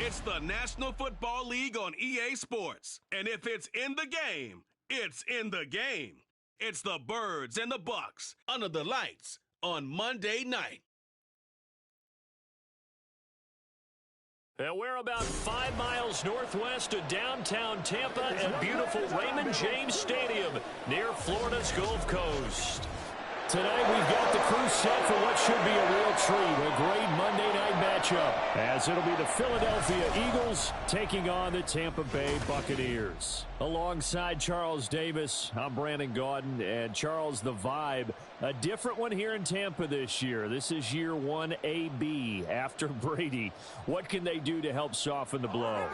It's the National Football League on EA Sports. And if it's in the game, it's in the game. It's the Birds and the Bucks under the lights on Monday night. And we're about 5 miles northwest of downtown Tampa at beautiful Raymond James Stadium near Florida's Gulf Coast. Tonight we've got the crew set for what should be a real treat, a great Monday night matchup, as it'll be the Philadelphia Eagles taking on the Tampa Bay Buccaneers. Alongside Charles Davis, I'm Brandon Gaudin, and Charles, the vibe, a different one here in Tampa this year. This is year 1 AB after Brady. What can they do to help soften the blow?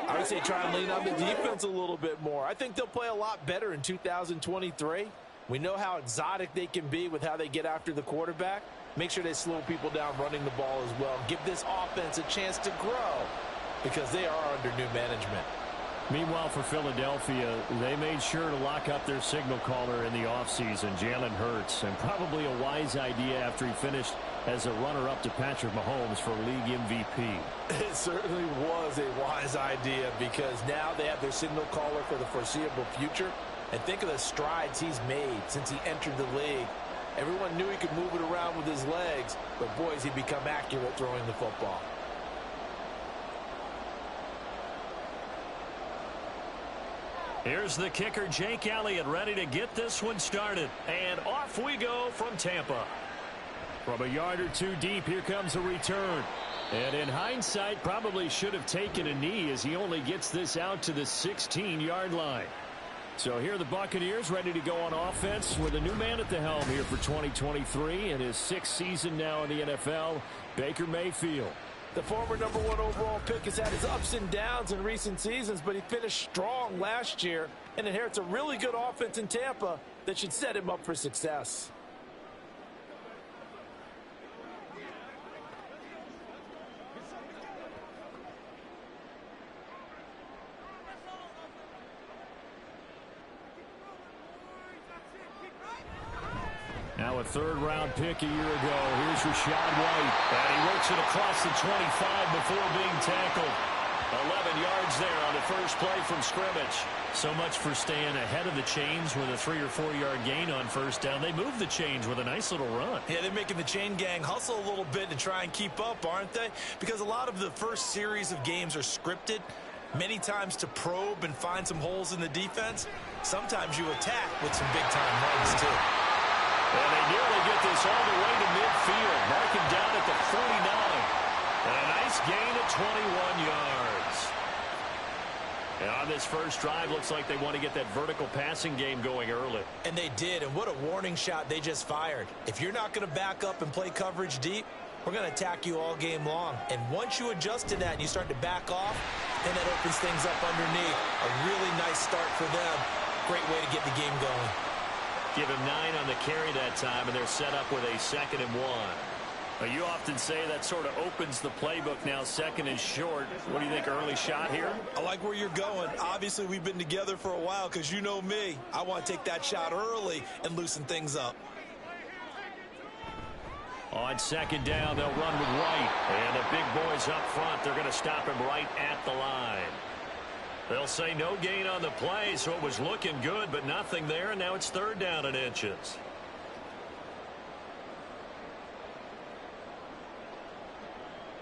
I would say try and lean on the defense a little bit more. I think they'll play a lot better in 2023. We know how exotic they can be with how they get after the quarterback. Make sure they slow people down running the ball as well. Give this offense a chance to grow because they are under new management. Meanwhile, for Philadelphia, they made sure to lock up their signal caller in the offseason, Jalen Hurts, and probably a wise idea after he finished as a runner-up to Patrick Mahomes for league MVP. It certainly was a wise idea because now they have their signal caller for the foreseeable future. And think of the strides he's made since he entered the league. Everyone knew he could move it around with his legs, but boy, has he become accurate throwing the football. Here's the kicker, Jake Elliott, ready to get this one started. And off we go from Tampa. From a yard or two deep, here comes a return. And in hindsight, probably should have taken a knee as he only gets this out to the 16-yard line. So here are the Buccaneers ready to go on offense with a new man at the helm here for 2023 in his 6th season now in the NFL, Baker Mayfield. The former #1 overall pick has had his ups and downs in recent seasons, but he finished strong last year and inherits a really good offense in Tampa that should set him up for success. Now a 3rd-round pick a year ago. Here's Rashad White. And he works it across the 25 before being tackled. 11 yards there on the first play from scrimmage. So much for staying ahead of the chains with a 3- or 4-yard gain on first down. They move the chains with a nice little run. Yeah, they're making the chain gang hustle a little bit to try and keep up, aren't they? Because a lot of the first series of games are scripted, many times to probe and find some holes in the defense. Sometimes you attack with some big-time runs, too. And they nearly get this all the way to midfield. Marking down at the 49. And a nice gain of 21 yards. And on this first drive, looks like they want to get that vertical passing game going early. And they did, and what a warning shot they just fired. If you're not going to back up and play coverage deep, we're going to attack you all game long. And once you adjust to that and you start to back off, then that opens things up underneath. A really nice start for them. Great way to get the game going. Give him 9 on the carry that time, and they're set up with a 2nd and 1. Now, you often say that sort of opens the playbook now, 2nd and short. What do you think, early shot here? I like where you're going. Obviously, we've been together for a while because you know me. I want to take that shot early and loosen things up. On 2nd down, they'll run with White. And the big boys up front, they're going to stop him right at the line. They'll say no gain on the play, so it was looking good, but nothing there, and now it's 3rd down and inches.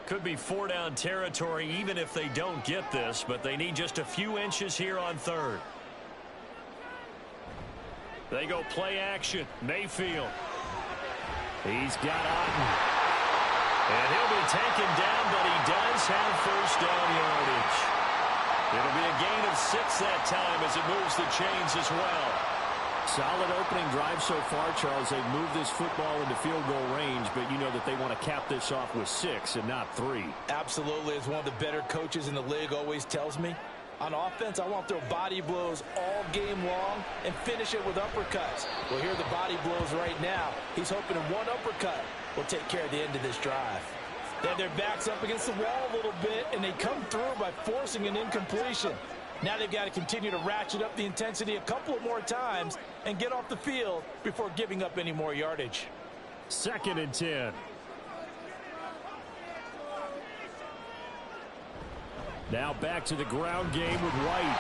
Could be 4-down territory even if they don't get this, but they need just a few inches here on 3rd. They go play action. Mayfield. He's got Otten. And he'll be taken down, but he does have 1st down yardage. It'll be a gain of 6 that time as it moves the chains as well. Solid opening drive so far, Charles. They've moved this football into field goal range, but you know that they want to cap this off with 6 and not 3. Absolutely. As one of the better coaches in the league always tells me, on offense, I want to throw body blows all game long and finish it with uppercuts. Well, here are the body blows right now. He's hoping one uppercut will take care of the end of this drive. They have their backs up against the wall a little bit, and they come through by forcing an incompletion. Now they've got to continue to ratchet up the intensity a couple of more times and get off the field before giving up any more yardage. 2nd and 10. Now back to the ground game with White.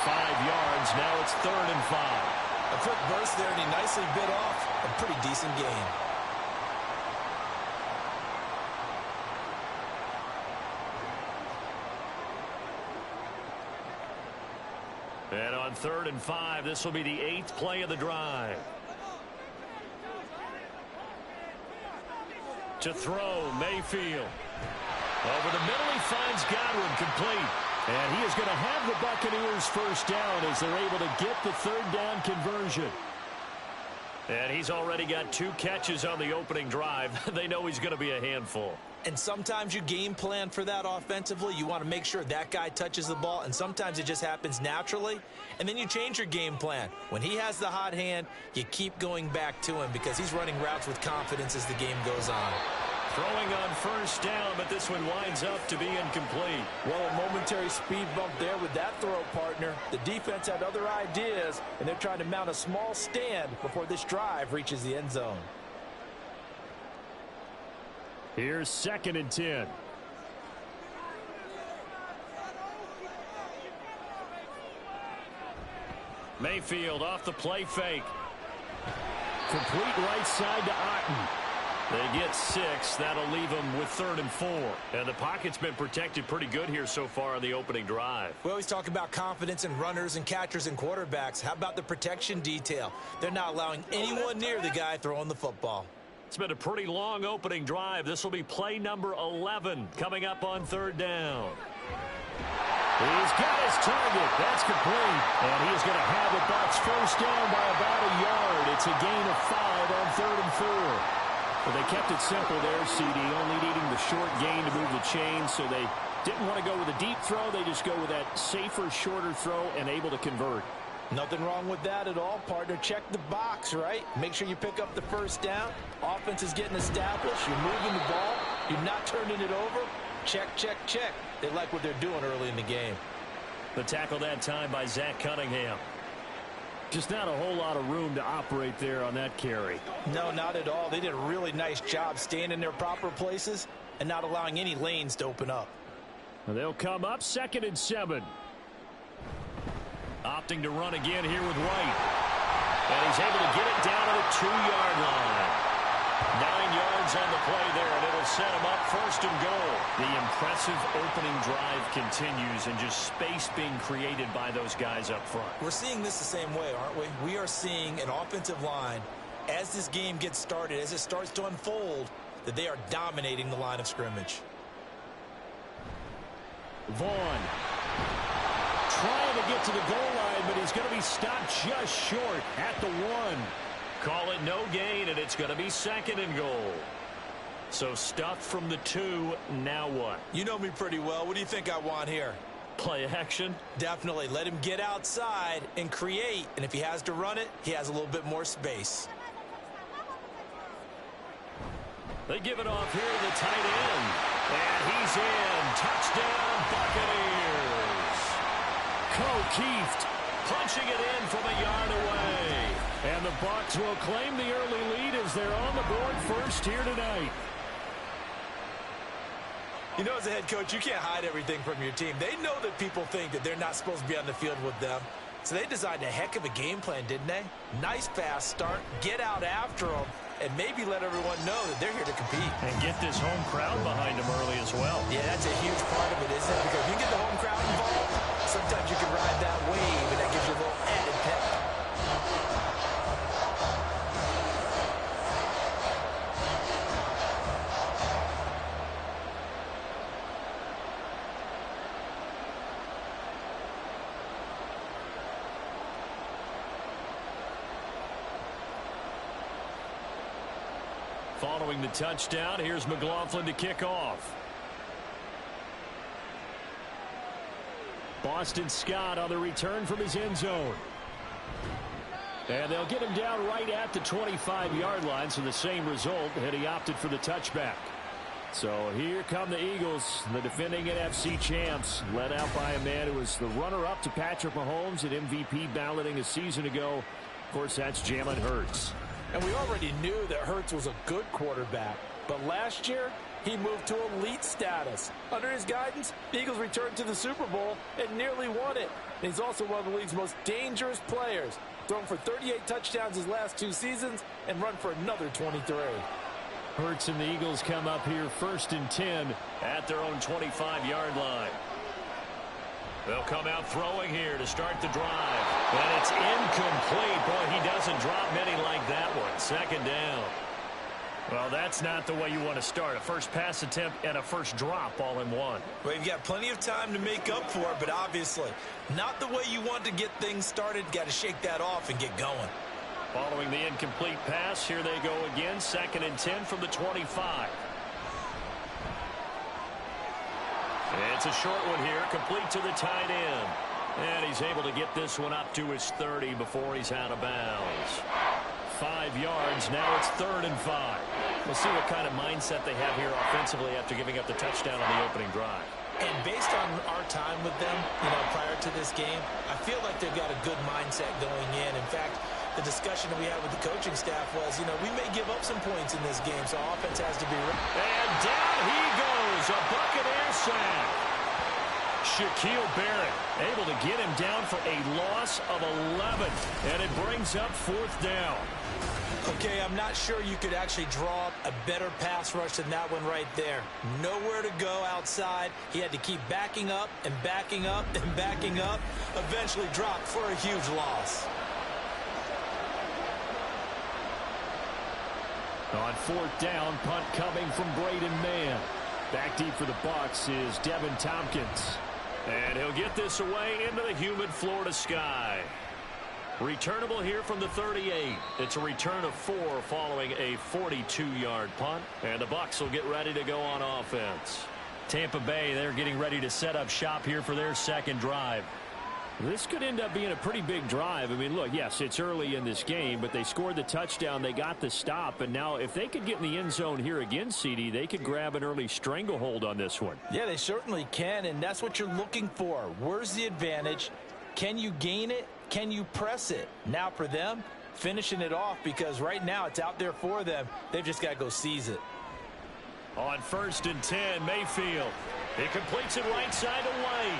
5 yards. Now it's 3rd and 5. A quick burst there, and he nicely bit off a pretty decent gain. And on 3rd and 5, this will be the 8th play of the drive. To throw, Mayfield. Over the middle, he finds Godwin, complete. And he is going to have the Buccaneers first down as they're able to get the 3rd down conversion. And he's already got 2 catches on the opening drive. They know he's going to be a handful. And sometimes you game plan for that offensively. You want to make sure that guy touches the ball, and sometimes it just happens naturally. And then you change your game plan. When he has the hot hand, you keep going back to him because he's running routes with confidence as the game goes on. Throwing on first down, but this one winds up to be incomplete. Well, a momentary speed bump there with that throw, partner. The defense had other ideas, and they're trying to mount a small stand before this drive reaches the end zone. Here's 2nd and 10. Mayfield off the play fake. Complete right side to Otten. They get 6. That'll leave them with 3rd and 4. And the pocket's been protected pretty good here so far on the opening drive. We always talk about confidence in runners and catchers and quarterbacks. How about the protection detail? They're not allowing anyone near the guy throwing the football. It's been a pretty long opening drive. This will be play number 11 coming up on 3rd down. He's got his target. That's complete. And he's going to have the Bucs first down by about a yard. It's a gain of 5 on 3rd and 4. Well, they kept it simple there, CD, only needing the short gain to move the chains, so they didn't want to go with a deep throw. They just go with that safer, shorter throw and able to convert. Nothing wrong with that at all, partner. Check the box, right? Make sure you pick up the first down. Offense is getting established. You're moving the ball. You're not turning it over. Check, check, check. They like what they're doing early in the game. The tackle that time by Zach Cunningham. Just not a whole lot of room to operate there on that carry. No, not at all. They did a really nice job staying in their proper places and not allowing any lanes to open up. They'll come up 2nd and 7. Opting to run again here with White. And he's able to get it down to the 2-yard line. 9 yards on the play there, and it'll set him up 1st and goal. The impressive opening drive continues, and just space being created by those guys up front. We're seeing this the same way, aren't we? We are seeing an offensive line, as this game gets started, as it starts to unfold, that they are dominating the line of scrimmage. Vaughn trying to get to the goal line, but he's going to be stopped just short at the 1. Call it no gain, and it's going to be 2nd and goal. So stuffed from the 2. Now what? You know me pretty well. What do you think I want here? Play action? Definitely. Let him get outside and create. And if he has to run it, he has a little bit more space. They give it off here to the tight end. And he's in. Touchdown, Buccaneers. O'Keefe punching it in from a yard away. And the Bucs will claim the early lead as they're on the board first here tonight. You know, as a head coach, you can't hide everything from your team. They know that people think that they're not supposed to be on the field with them. So they designed a heck of a game plan, didn't they? Nice fast start, get out after them, and maybe let everyone know that they're here to compete. And get this home crowd behind them early as well. Yeah, that's a huge part of it, isn't it? Because if you get the home crowd involved, sometimes you can ride that wave, and that gives you a little added pep. Following the touchdown, here's McLaughlin to kick off. Boston Scott on the return from his end zone. And they'll get him down right at the 25-yard line, so the same result, and he opted for the touchback. So here come the Eagles, the defending NFC champs, led out by a man who was the runner-up to Patrick Mahomes at MVP balloting a season ago. Of course, that's Jalen Hurts. And we already knew that Hurts was a good quarterback. But last year, he moved to elite status. Under his guidance, the Eagles returned to the Super Bowl and nearly won it. And he's also one of the league's most dangerous players, thrown for 38 touchdowns his last 2 seasons and run for another 23. Hurts and the Eagles come up here 1st and 10 at their own 25-yard line. They'll come out throwing here to start the drive. And it's incomplete. Boy, he doesn't drop many like that one. 2nd down. Well, that's not the way you want to start. A first pass attempt and a first drop all in one. Well, you've got plenty of time to make up for it, but obviously not the way you want to get things started. Got to shake that off and get going. Following the incomplete pass, here they go again. 2nd and 10 from the 25. It's a short one here, complete to the tight end. And he's able to get this one up to his 30 before he's out of bounds. 5 yards, now it's 3rd and 5. We'll see what kind of mindset they have here offensively after giving up the touchdown on the opening drive. And based on our time with them, prior to this game, I feel like they've got a good mindset going in. In fact, the discussion that we had with the coaching staff was, we may give up some points in this game, so offense has to be ready. And down he goes, a Buccaneer sack. Shaquille Barrett able to get him down for a loss of 11, and it brings up 4th down. Okay, I'm not sure you could actually draw up a better pass rush than that one right there. Nowhere to go outside. He had to keep backing up and backing up and backing up. Eventually dropped for a huge loss. On 4th down, punt coming from Braden Mann. Back deep for the Bucs is Devin Tompkins. And he'll get this away into the humid Florida sky. Returnable here from the 38. It's a return of 4 following a 42-yard punt. And the Bucs will get ready to go on offense. Tampa Bay, they're getting ready to set up shop here for their 2nd drive. This could end up being a pretty big drive. I mean, look, yes, it's early in this game, but they scored the touchdown, they got the stop, and now if they could get in the end zone here again, CD, they could grab an early stranglehold on this one. Yeah, they certainly can, and that's what you're looking for. Where's the advantage? Can you gain it? Can you press it? Now for them, finishing it off, because right now it's out there for them. They've just got to go seize it. On 1st and 10, Mayfield. He completes it right side away.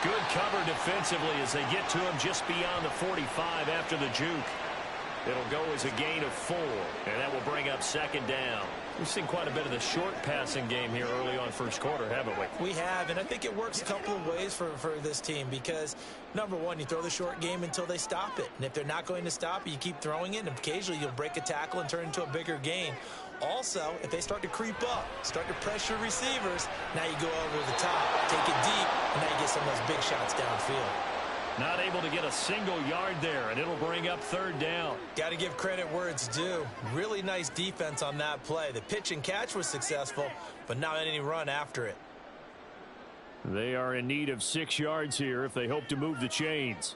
Good cover defensively as they get to him just beyond the 45 after the juke. It'll go as a gain of 4, and that will bring up 2nd down. We've seen quite a bit of the short passing game here early on 1st quarter, haven't we? We have, and I think it works a couple of ways for this team because, number one, you throw the short game until they stop it. And if they're not going to stop it, you keep throwing it, and occasionally you'll break a tackle and turn it into a bigger gain. Also, if they start to creep up, start to pressure receivers, now you go over the top, take it deep, and now you get some of those big shots downfield. Not able to get a single yard there, and it'll bring up 3rd down. Got to give credit where it's due. Really nice defense on that play. The pitch and catch was successful, but not any run after it. They are in need of 6 yards here if they hope to move the chains.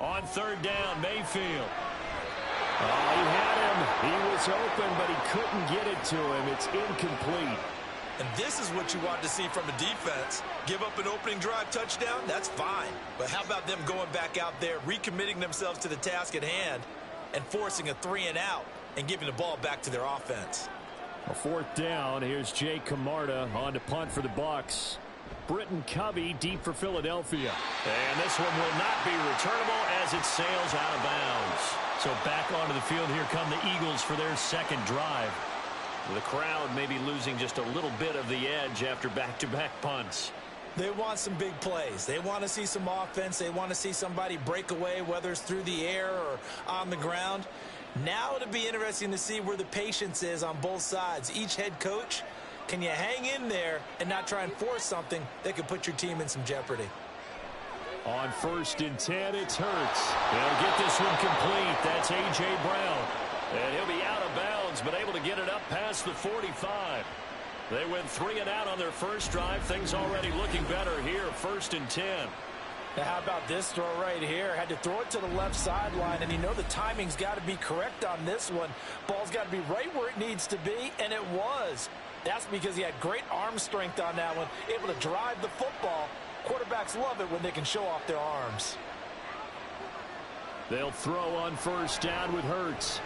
On 3rd down, Mayfield. Oh, he had him. He was open, but he couldn't get it to him. It's incomplete. And this is what you want to see from a defense. Give up an opening drive touchdown, that's fine. But how about them going back out there, recommitting themselves to the task at hand, and forcing a 3-and-out and giving the ball back to their offense. A 4th down. Here's Jay Camarda on to punt for the Bucs. Britton Covey deep for Philadelphia. And this one will not be returnable as it sails out of bounds. So back onto the field, here come the Eagles for their 2nd drive. The crowd may be losing just a little bit of the edge after back-to-back punts. They want some big plays. They want to see some offense. They want to see somebody break away, whether it's through the air or on the ground. Now it'll be interesting to see where the patience is on both sides. Each head coach, can you hang in there and not try and force something that could put your team in some jeopardy? On 1st and 10, it's Hurts. They'll get this one complete. That's A.J. Brown. And he'll be out of bounds, but able to get it up past the 45. They went 3-and-out on their first drive. Things already looking better here. 1st and 10. Now how about this throw right here? Had to throw it to the left sideline, and the timing's got to be correct on this one. Ball's got to be right where it needs to be, and it was. That's because he had great arm strength on that one, able to drive the football. Quarterbacks love it when they can show off their arms. They'll throw on first down with Hurts.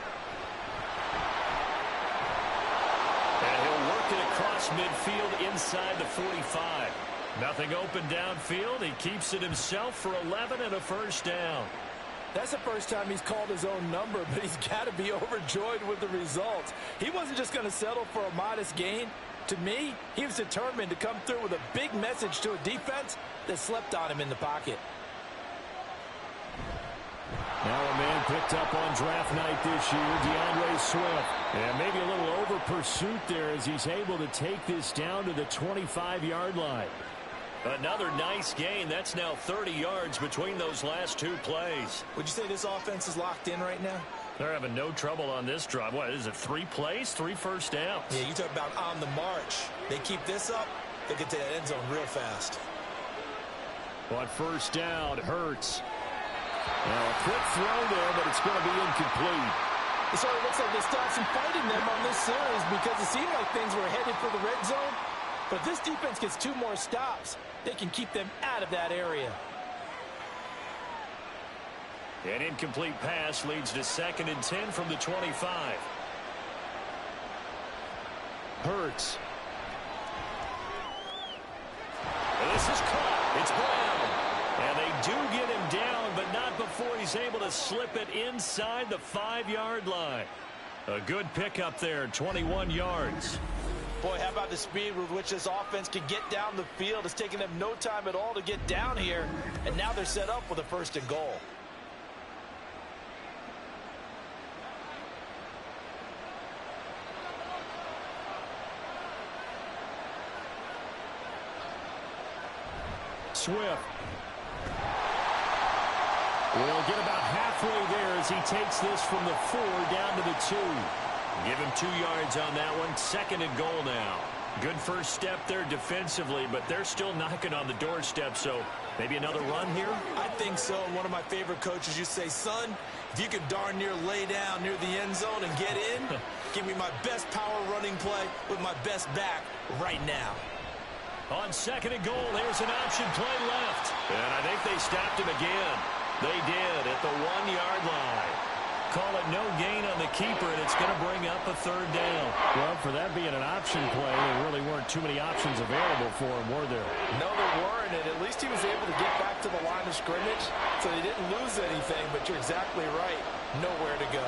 And he'll work it across midfield inside the 45. Nothing open downfield. He keeps it himself for 11 and a first down. That's the first time he's called his own number, but he's got to be overjoyed with the results. He wasn't just going to settle for a modest gain. To me, he was determined to come through with a big message to a defense that slept on him in the pocket. Now a man picked up on draft night this year, DeAndre Swift. And maybe a little over pursuit there as he's able to take this down to the 25-yard line. Another nice gain. That's now 30 yards between those last two plays. Would you say this offense is locked in right now? They're having no trouble on this drive. What is it, 3 plays, 3 first downs? Yeah, you talk about on the march. They keep this up, they get to that end zone real fast. On first down, Hurts. Now a quick throw there, but it's going to be incomplete. It sort of looks like they still have some fight in them on this series because it seemed like things were headed for the red zone. But if this defense gets 2 more stops, they can keep them out of that area. An incomplete pass leads to 2nd and 10 from the 25. Hurts. And this is caught. It's Brown. And they do get him down, but not before he's able to slip it inside the 5-yard line. A good pickup there, 21 yards. Boy, how about the speed with which this offense can get down the field? It's taken them no time at all to get down here, and now they're set up with a 1st and goal. Swift will get about halfway there as he takes this from the 4 down to the 2. Give him 2 yards on that one. 2nd and goal now. Good first step there defensively, but they're still knocking on the doorstep, so maybe another run here? I think so. And one of my favorite coaches used to say, son, if you could darn near lay down near the end zone and get in, give me my best power running play with my best back right now. On 2nd and goal, here's an option play left. And I think they stopped him again. They did at the 1-yard line. Call it no gain on the keeper, and it's going to bring up a 3rd down. Well, for that being an option play, there really weren't too many options available for him, were there? No, there weren't, and at least he was able to get back to the line of scrimmage, so they didn't lose anything, but you're exactly right. Nowhere to go.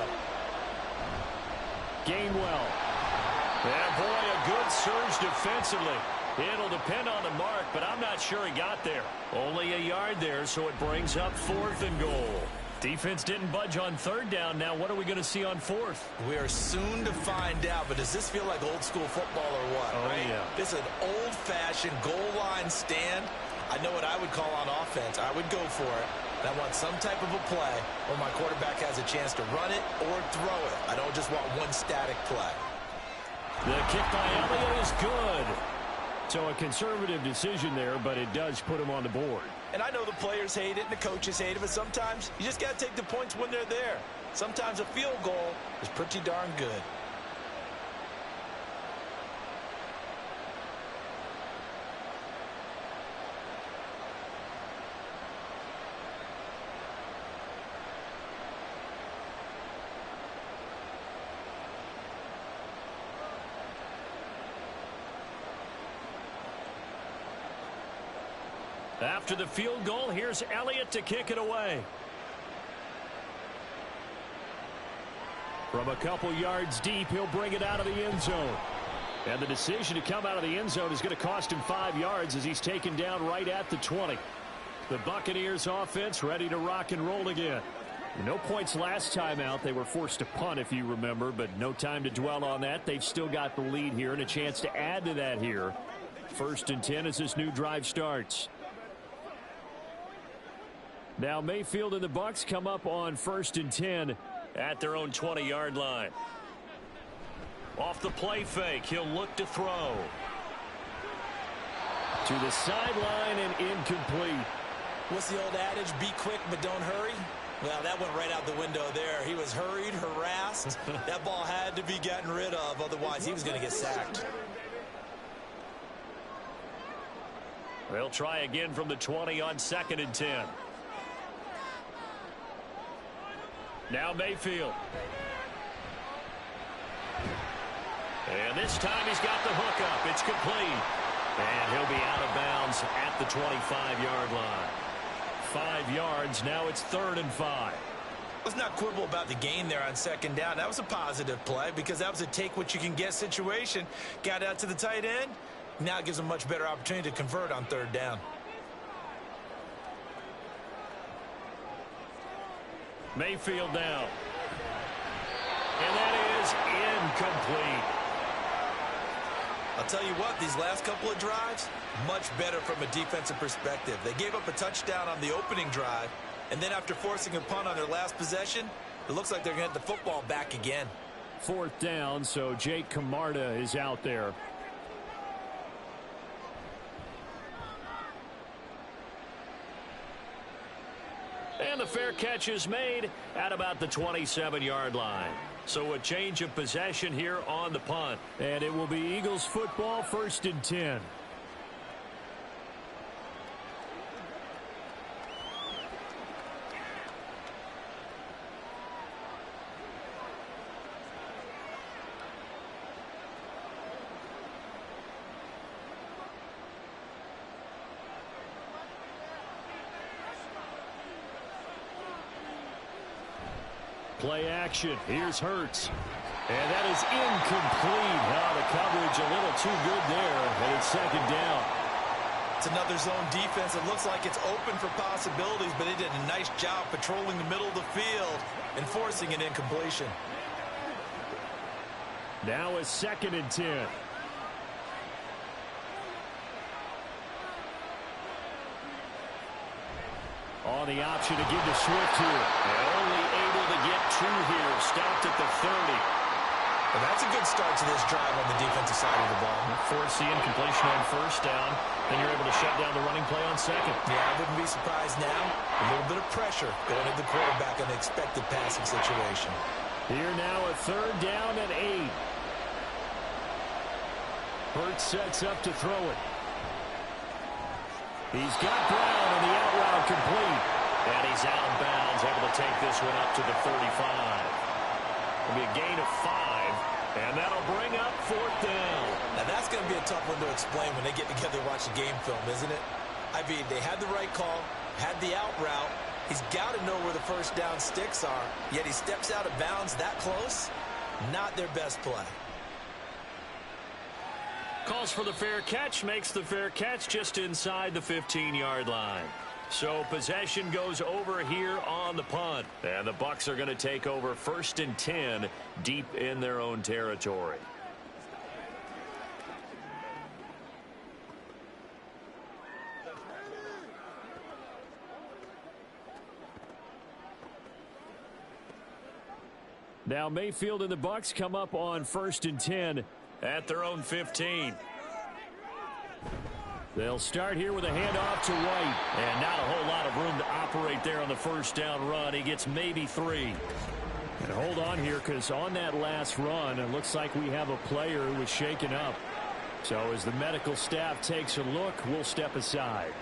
Gainwell. And boy, a good surge defensively. It'll depend on the mark, but I'm not sure he got there. Only a yard there, so it brings up 4th and goal. Defense didn't budge on 3rd down. Now what are we going to see on 4th? We are soon to find out, but does this feel like old school football or what? Oh, right? yeah. This is an old-fashioned goal line stand. I know what I would call on offense. I would go for it. And I want some type of a play where my quarterback has a chance to run it or throw it. I don't just want one static play. The kick by Elliott is good. So a conservative decision there, but it does put him on the board. And I know the players hate it and the coaches hate it, but sometimes you just got to take the points when they're there. Sometimes a field goal is pretty darn good. After the field goal, here's Elliott to kick it away. From a couple yards deep, he'll bring it out of the end zone. And the decision to come out of the end zone is going to cost him 5 yards as he's taken down right at the 20. The Buccaneers offense ready to rock and roll again. No points last time out. They were forced to punt, if you remember, but no time to dwell on that. They've still got the lead here and a chance to add to that here. 1st and 10 as this new drive starts. Now Mayfield and the Bucs come up on 1st and 10 at their own 20-yard line. Off the play fake, he'll look to throw. To the sideline and incomplete. What's the old adage? Be quick, but don't hurry. Well, that went right out the window there. He was hurried, harassed. That ball had to be gotten rid of, otherwise he was going to get sacked. They'll try again from the 20 on 2nd and 10. Now Mayfield. And this time he's got the hook up. It's complete. And he'll be out of bounds at the 25-yard line. 5 yards. Now it's 3rd and 5. Let's not quibble about the gain there on 2nd down. That was a positive play because that was a take-what-you-can-get situation. Got out to the tight end. Now it gives them a much better opportunity to convert on 3rd down. Mayfield now. And that is incomplete. I'll tell you what, these last couple of drives, much better from a defensive perspective. They gave up a touchdown on the opening drive, and then after forcing a punt on their last possession, it looks like they're going to get the football back again. 4th down, so Jake Camarda is out there. And the fair catch is made at about the 27-yard line. So a change of possession here on the punt. And it will be Eagles football, 1st and 10. Play action. Here's Hurts. And that is incomplete. Now the coverage a little too good there, and it's 2nd down. It's another zone defense. It looks like it's open for possibilities, but they did a nice job patrolling the middle of the field and forcing an incompletion. Now it's 2nd and 10. On the option to give to Swift here. And only able to get 2 here. Stopped at the 30. Well, that's a good start to this drive on the defensive side of the ball. Force the incompletion on 1st down. Then you're able to shut down the running play on 2nd. Yeah, I wouldn't be surprised now. A little bit of pressure going to the quarterback in the expected passing situation. Here now a 3rd down and 8. Hurts sets up to throw it. He's got Brown and the out route complete. And he's out of bounds, able to take this one up to the 35. It'll be a gain of 5, and that'll bring up 4th down. Now that's going to be a tough one to explain when they get together and watch the game film, isn't it? I mean, they had the right call, had the out route. He's got to know where the 1st down sticks are, yet he steps out of bounds that close. Not their best play. Calls for the fair catch, makes the fair catch just inside the 15-yard line. So possession goes over here on the punt. And the Bucs are going to take over 1st and 10 deep in their own territory. Now Mayfield and the Bucs come up on 1st and 10 at their own 15. They'll start here with a handoff to White. And not a whole lot of room to operate there on the 1st down run. He gets maybe 3. And hold on here, because on that last run, it looks like we have a player who was shaken up. So as the medical staff takes a look, we'll step aside.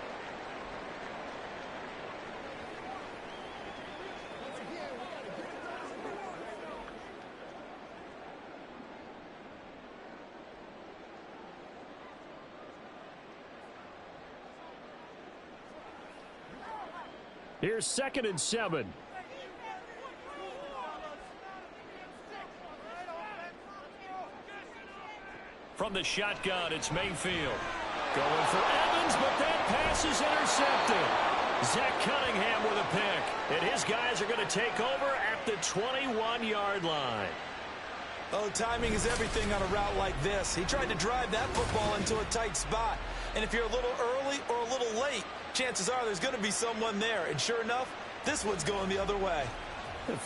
Here's 2nd and 7. From the shotgun, it's Mayfield. Going for Evans, but that pass is intercepted. Zach Cunningham with a pick. And his guys are going to take over at the 21-yard line. Oh, timing is everything on a route like this. He tried to drive that football into a tight spot. And if you're a little early or a little late, chances are there's going to be someone there. And sure enough, this one's going the other way.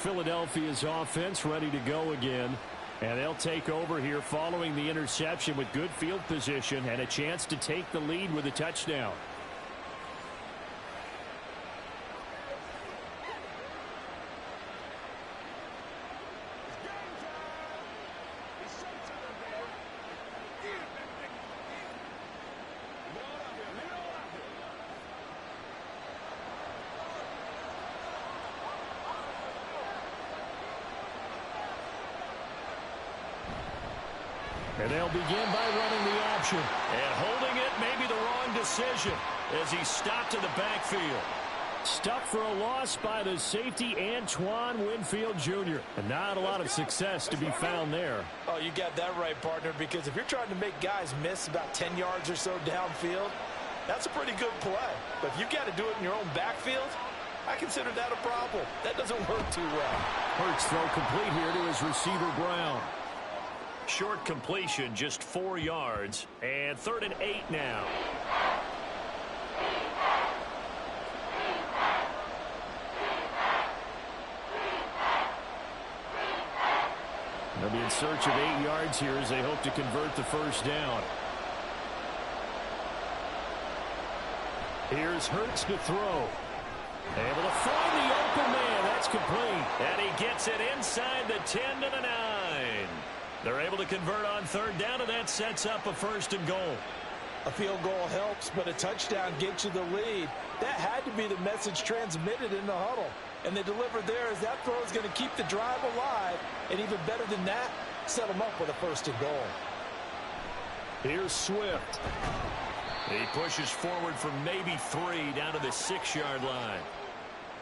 Philadelphia's offense ready to go again. And they'll take over here following the interception with good field position and a chance to take the lead with a touchdown. And they'll begin by running the option. And holding it may be the wrong decision as he's stopped in the backfield. Stuck for a loss by the safety, Antoine Winfield Jr. And not a lot of success to be found there. Oh, you got that right, partner, because if you're trying to make guys miss about 10 yards or so downfield, that's a pretty good play. But if you've got to do it in your own backfield, I consider that a problem. That doesn't work too well. Hurts throw complete here to his receiver, Brown. Short completion, just 4 yards. And 3rd and 8 now. They'll be in search of 8 yards here as they hope to convert the first down. Here's Hurts to throw. Able to find the open man. That's complete. And he gets it inside the 10 to the 9. They're able to convert on 3rd down, and that sets up a 1st and goal. A field goal helps, but a touchdown gets you the lead. That had to be the message transmitted in the huddle. And they delivered there as that throw is going to keep the drive alive. And even better than that, set them up with a 1st and goal. Here's Swift. He pushes forward for maybe 3 down to the 6-yard line.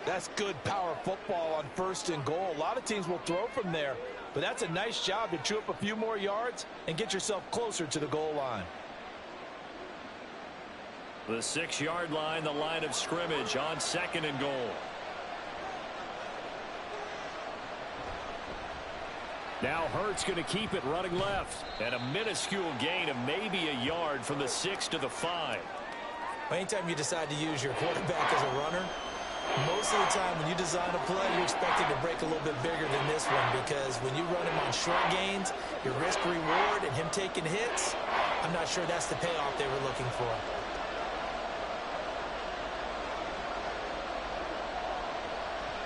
That's good power football on 1st and goal. A lot of teams will throw from there, but that's a nice job to chew up a few more yards and get yourself closer to the goal line. The 6-yard line, the line of scrimmage on 2nd and goal. Now Hurts going to keep it running left. And a minuscule gain of maybe a yard from the 6 to the 5. Anytime you decide to use your quarterback as a runner, most of the time when you design a play, you're expecting to break a little bit bigger than this one, because when you run him on short gains, your risk-reward and him taking hits, I'm not sure that's the payoff they were looking for.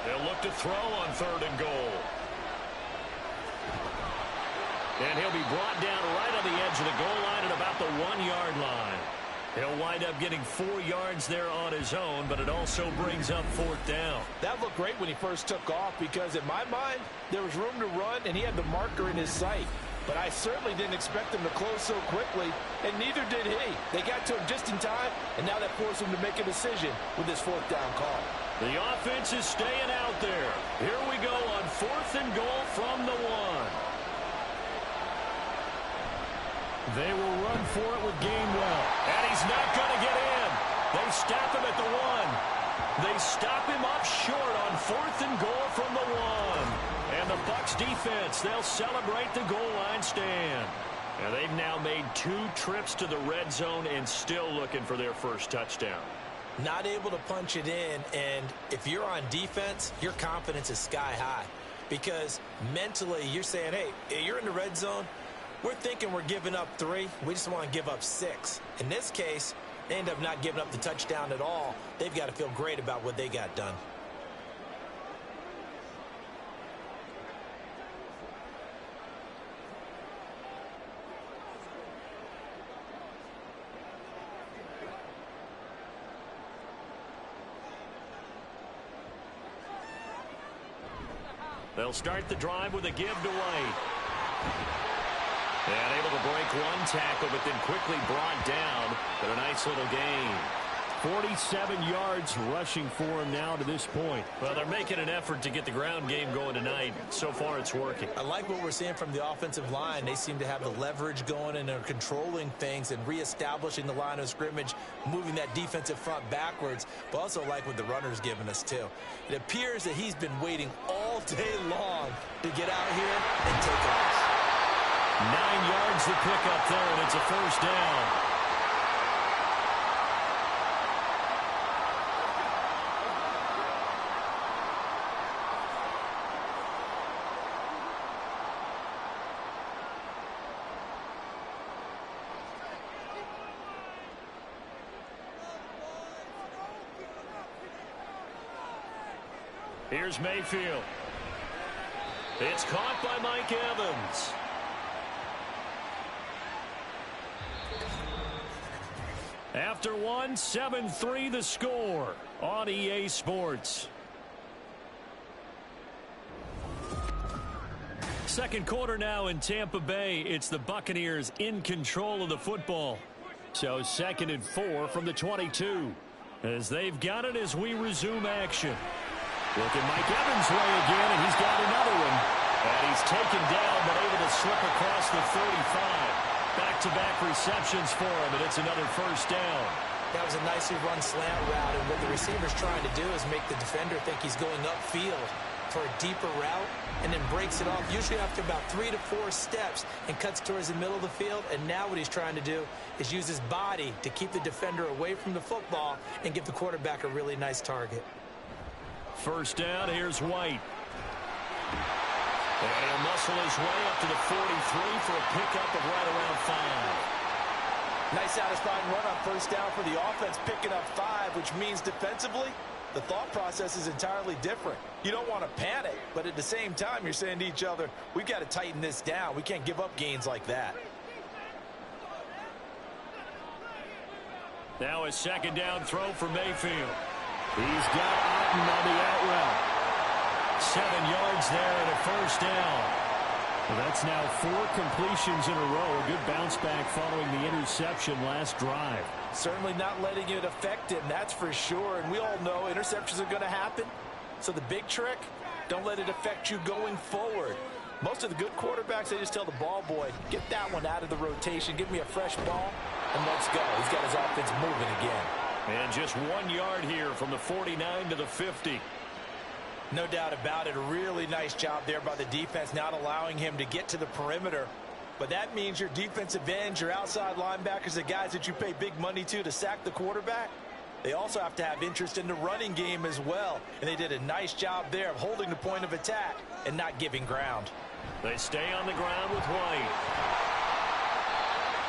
They'll look to throw on 3rd and goal. And he'll be brought down right on the edge of the goal line at about the 1-yard line. He'll wind up getting 4 yards there on his own, but it also brings up 4th down. That looked great when he first took off, because in my mind, there was room to run, and he had the marker in his sight. But I certainly didn't expect him to close so quickly, and neither did he. They got to him just in time, and now that forced him to make a decision with this 4th down call. The offense is staying out there. Here we go on 4th and goal from the 1. They will run for it with Gainwell. And he's not going to get in. They stop him at the 1. They stop him up short on 4th and goal from the 1. And the Bucs defense, they'll celebrate the goal line stand. And they've now made 2 trips to the red zone and still looking for their first touchdown. Not able to punch it in, and if you're on defense, your confidence is sky high. Because mentally, you're saying, hey, you're in the red zone. We're thinking we're giving up 3. We just want to give up 6. In this case, they end up not giving up the touchdown at all. They've got to feel great about what they got done. They'll start the drive with a give to White. And able to break 1 tackle, but then quickly brought down. But a nice little gain. 47 yards rushing for him now to this point. Well, they're making an effort to get the ground game going tonight. So far, it's working. I like what we're seeing from the offensive line. They seem to have the leverage going, and they're controlling things and reestablishing the line of scrimmage, moving that defensive front backwards. But also like what the runner's giving us, too. It appears that he's been waiting all day long to get out here and take off. 9 yards to pick up there, and it's a first down. Here's Mayfield. It's caught by Mike Evans. After 1, 7-3 the score on EA Sports. Second quarter now in Tampa Bay. It's the Buccaneers in control of the football. So 2nd and 4 from the 22. As they've got it as we resume action. Look at Mike Evans' way again, and he's got another one. And he's taken down, but able to slip across the 35. Back-to-back receptions for him, and it's another first down. That was a nicely run slant route, and what the receiver's trying to do is make the defender think he's going upfield for a deeper route, and then breaks it off, usually after about 3 to 4 steps, and cuts towards the middle of the field. And now what he's trying to do is use his body to keep the defender away from the football and give the quarterback a really nice target. First down, here's White. And he'll muscle his way up to the 43 for a pickup of right around 5. Nice satisfying run on first down for the offense, picking up 5, which means defensively, the thought process is entirely different. You don't want to panic, but at the same time, you're saying to each other, we've got to tighten this down. We can't give up gains like that. Now a second down throw for Mayfield. He's got Otten on the out route. 7 yards there and a first down. Well, that's now 4 completions in a row. A good bounce back following the interception last drive. Certainly not letting it affect him, that's for sure. And we all know interceptions are going to happen. So the big trick, don't let it affect you going forward. Most of the good quarterbacks, they just tell the ball boy, get that one out of the rotation, give me a fresh ball, and let's go. He's got his offense moving again. And just 1 yard here from the 49 to the 50. No doubt about it. A really nice job there by the defense, not allowing him to get to the perimeter. But that means your defensive ends, your outside linebackers, the guys that you pay big money to sack the quarterback, they also have to have interest in the running game as well. And they did a nice job there of holding the point of attack and not giving ground. They stay on the ground with White.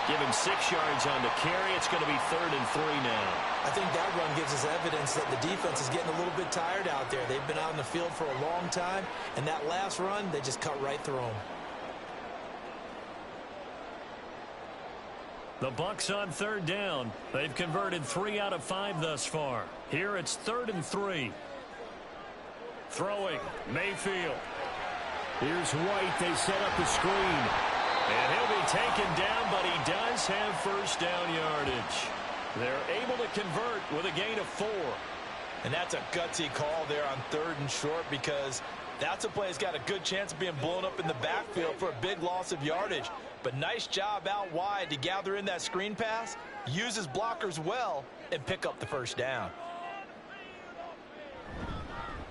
Give him 6 yards on the carry. It's going to be 3rd and 3 now. I think that run gives us evidence that the defense is getting a little bit tired out there. They've been out in the field for a long time, and that last run, they just cut right through them. The Bucs on 3rd down. They've converted 3 out of 5 thus far. Here it's 3rd and 3. Throwing, Mayfield. Here's White. They set up the screen. And he'll be taken down, but he does have first down yardage. They're able to convert with a gain of 4. And that's a gutsy call there on 3rd and short, because that's a play that's got a good chance of being blown up in the backfield for a big loss of yardage. But nice job out wide to gather in that screen pass, use his blockers well, and pick up the first down.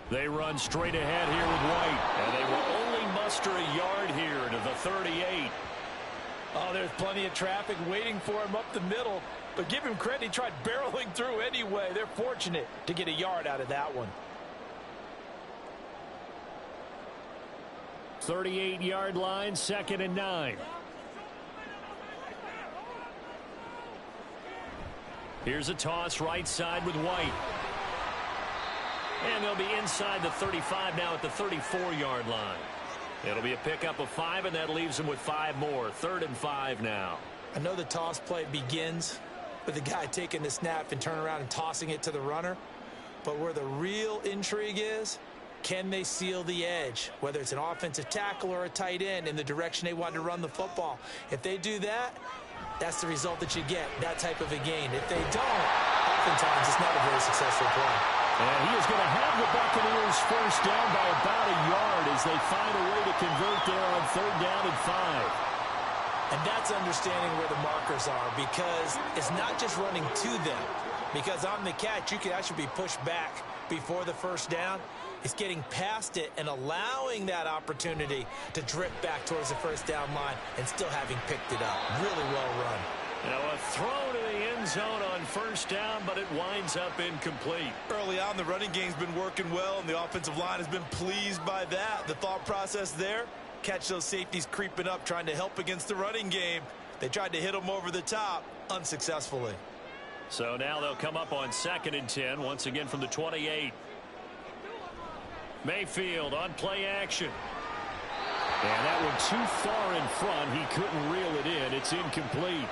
They run straight ahead here with White, and they will only muster a yard here to the 38. Oh, there's plenty of traffic waiting for him up the middle, but give him credit, he tried barreling through anyway. They're fortunate to get a yard out of that one. 38-yard line, 2nd and 9. Here's a toss right side with White. And they'll be inside the 35 now at the 34-yard line. It'll be a pickup of 5, and that leaves them with 5 more. 3rd and 5 now. I know the toss play begins with the guy taking the snap and turning around and tossing it to the runner. But where the real intrigue is, can they seal the edge, whether it's an offensive tackle or a tight end, in the direction they want to run the football? If they do that, that's the result that you get, that type of a gain. If they don't, oftentimes it's not a very successful play. And he is going to have the Buccaneers first down by about a yard as they find a way to convert there on 3rd down and 5. And that's understanding where the markers are, because it's not just running to them. Because on the catch, you can actually be pushed back before the first down. It's getting past it and allowing that opportunity to drip back towards the first down line and still having picked it up. Really well run. Now a throw to the end zone on first down, but it winds up incomplete. Early on, the running game's been working well, and the offensive line has been pleased by that. The thought process there, catch those safeties creeping up, trying to help against the running game. They tried to hit them over the top, unsuccessfully. So now they'll come up on 2nd and 10, once again from the 28. Mayfield on play action. And that one too far in front. He couldn't reel it in. It's incomplete.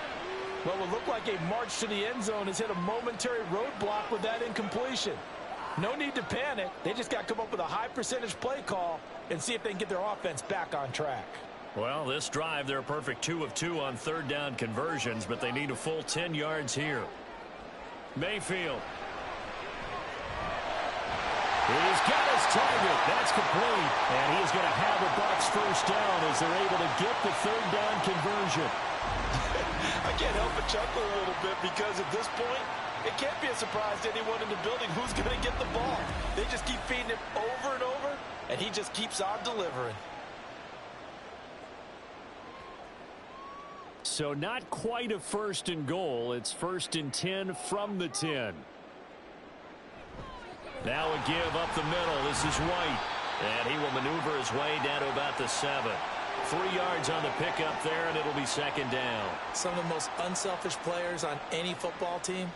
Well, it looked like a march to the end zone has hit a momentary roadblock with that incompletion. No need to panic. They just got to come up with a high percentage play call and see if they can get their offense back on track. Well, this drive, they're a perfect 2 of 2 on third down conversions, but they need a full 10 yards here. Mayfield. He's got his target. That's complete. And he's going to have a Bucs first down as they're able to get the third down conversion. I can't help but chuckle a little bit because at this point, it can't be a surprise to anyone in the building who's going to get the ball. They just keep feeding him over and over, and he just keeps on delivering. So not quite a first and goal. It's first and 10 from the 10. Now a give up the middle. This is White. And he will maneuver his way down to about the 7. 3 yards on the pickup there, and it'll be second down. Some of the most unselfish players on any football team,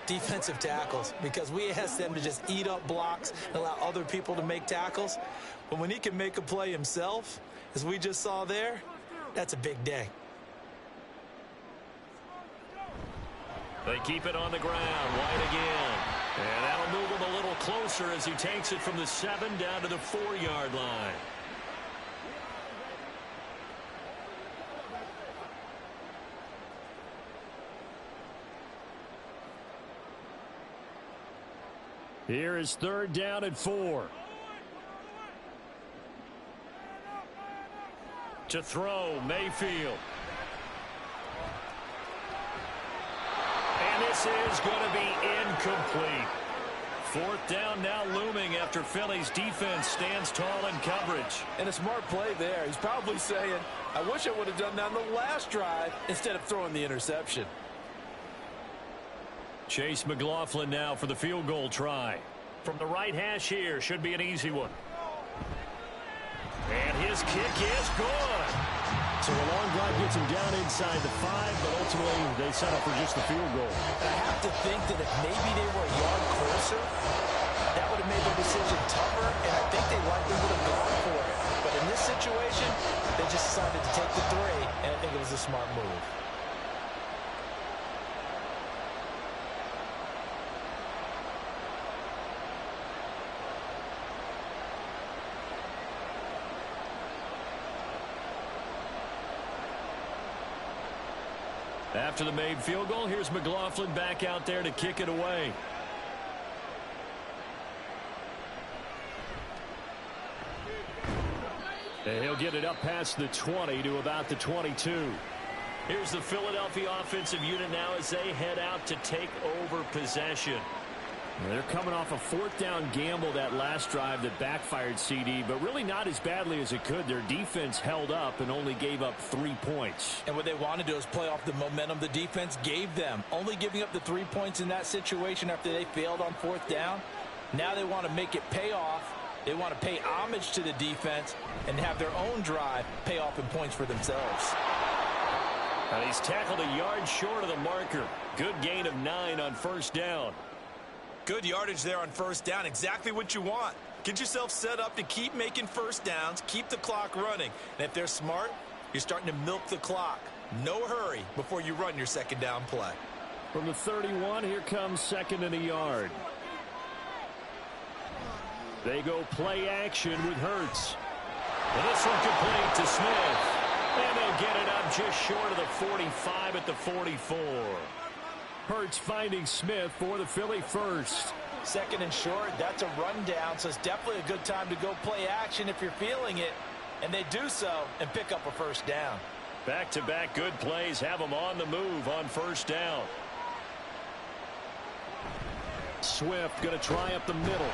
defensive tackles, because we ask them to just eat up blocks and allow other people to make tackles. But when he can make a play himself, as we just saw there, that's a big day. They keep it on the ground. White again. And that'll move him a little closer as he takes it from the 7 down to the 4-yard line. Here is third down and 4. To throw, Mayfield. And this is going to be incomplete. Fourth down now looming after Philly's defense stands tall in coverage. And a smart play there. He's probably saying, I wish I would have done that on the last drive instead of throwing the interception. Chase McLaughlin now for the field goal try. From the right hash here, should be an easy one. And his kick is good. So a long drive gets him down inside the 5, but ultimately they settle for just the field goal. And I have to think that if maybe they were a yard closer, that would have made their decision tougher, and I think they likely would have gone for it. But in this situation, they just decided to take the 3, and I think it was a smart move. After the made field goal, here's McLaughlin back out there to kick it away. And he'll get it up past the 20 to about the 22. Here's the Philadelphia offensive unit now as they head out to take over possession. They're coming off a fourth down gamble that last drive that backfired, CD, but really not as badly as it could. Their defense held up and only gave up 3 points. And what they want to do is play off the momentum the defense gave them. Only giving up the 3 points in that situation after they failed on fourth down. Now they want to make it pay off. They want to pay homage to the defense and have their own drive pay off in points for themselves. And he's tackled a yard short of the marker. Good gain of 9 on first down. Good yardage there on first down. Exactly what you want. Get yourself set up to keep making first downs, keep the clock running. And if they're smart, you're starting to milk the clock. No hurry before you run your second down play. From the 31, here comes second and a yard. They go play action with Hurts. And this one complete to Smith. And they'll get it up just short of the 45 at the 44. Hurts finding Smith for the Philly first. Second and short, that's a rundown, so it's definitely a good time to go play action if you're feeling it. And they do so and pick up a first down. Back-to-back good plays have them on the move on first down. Swift going to try up the middle.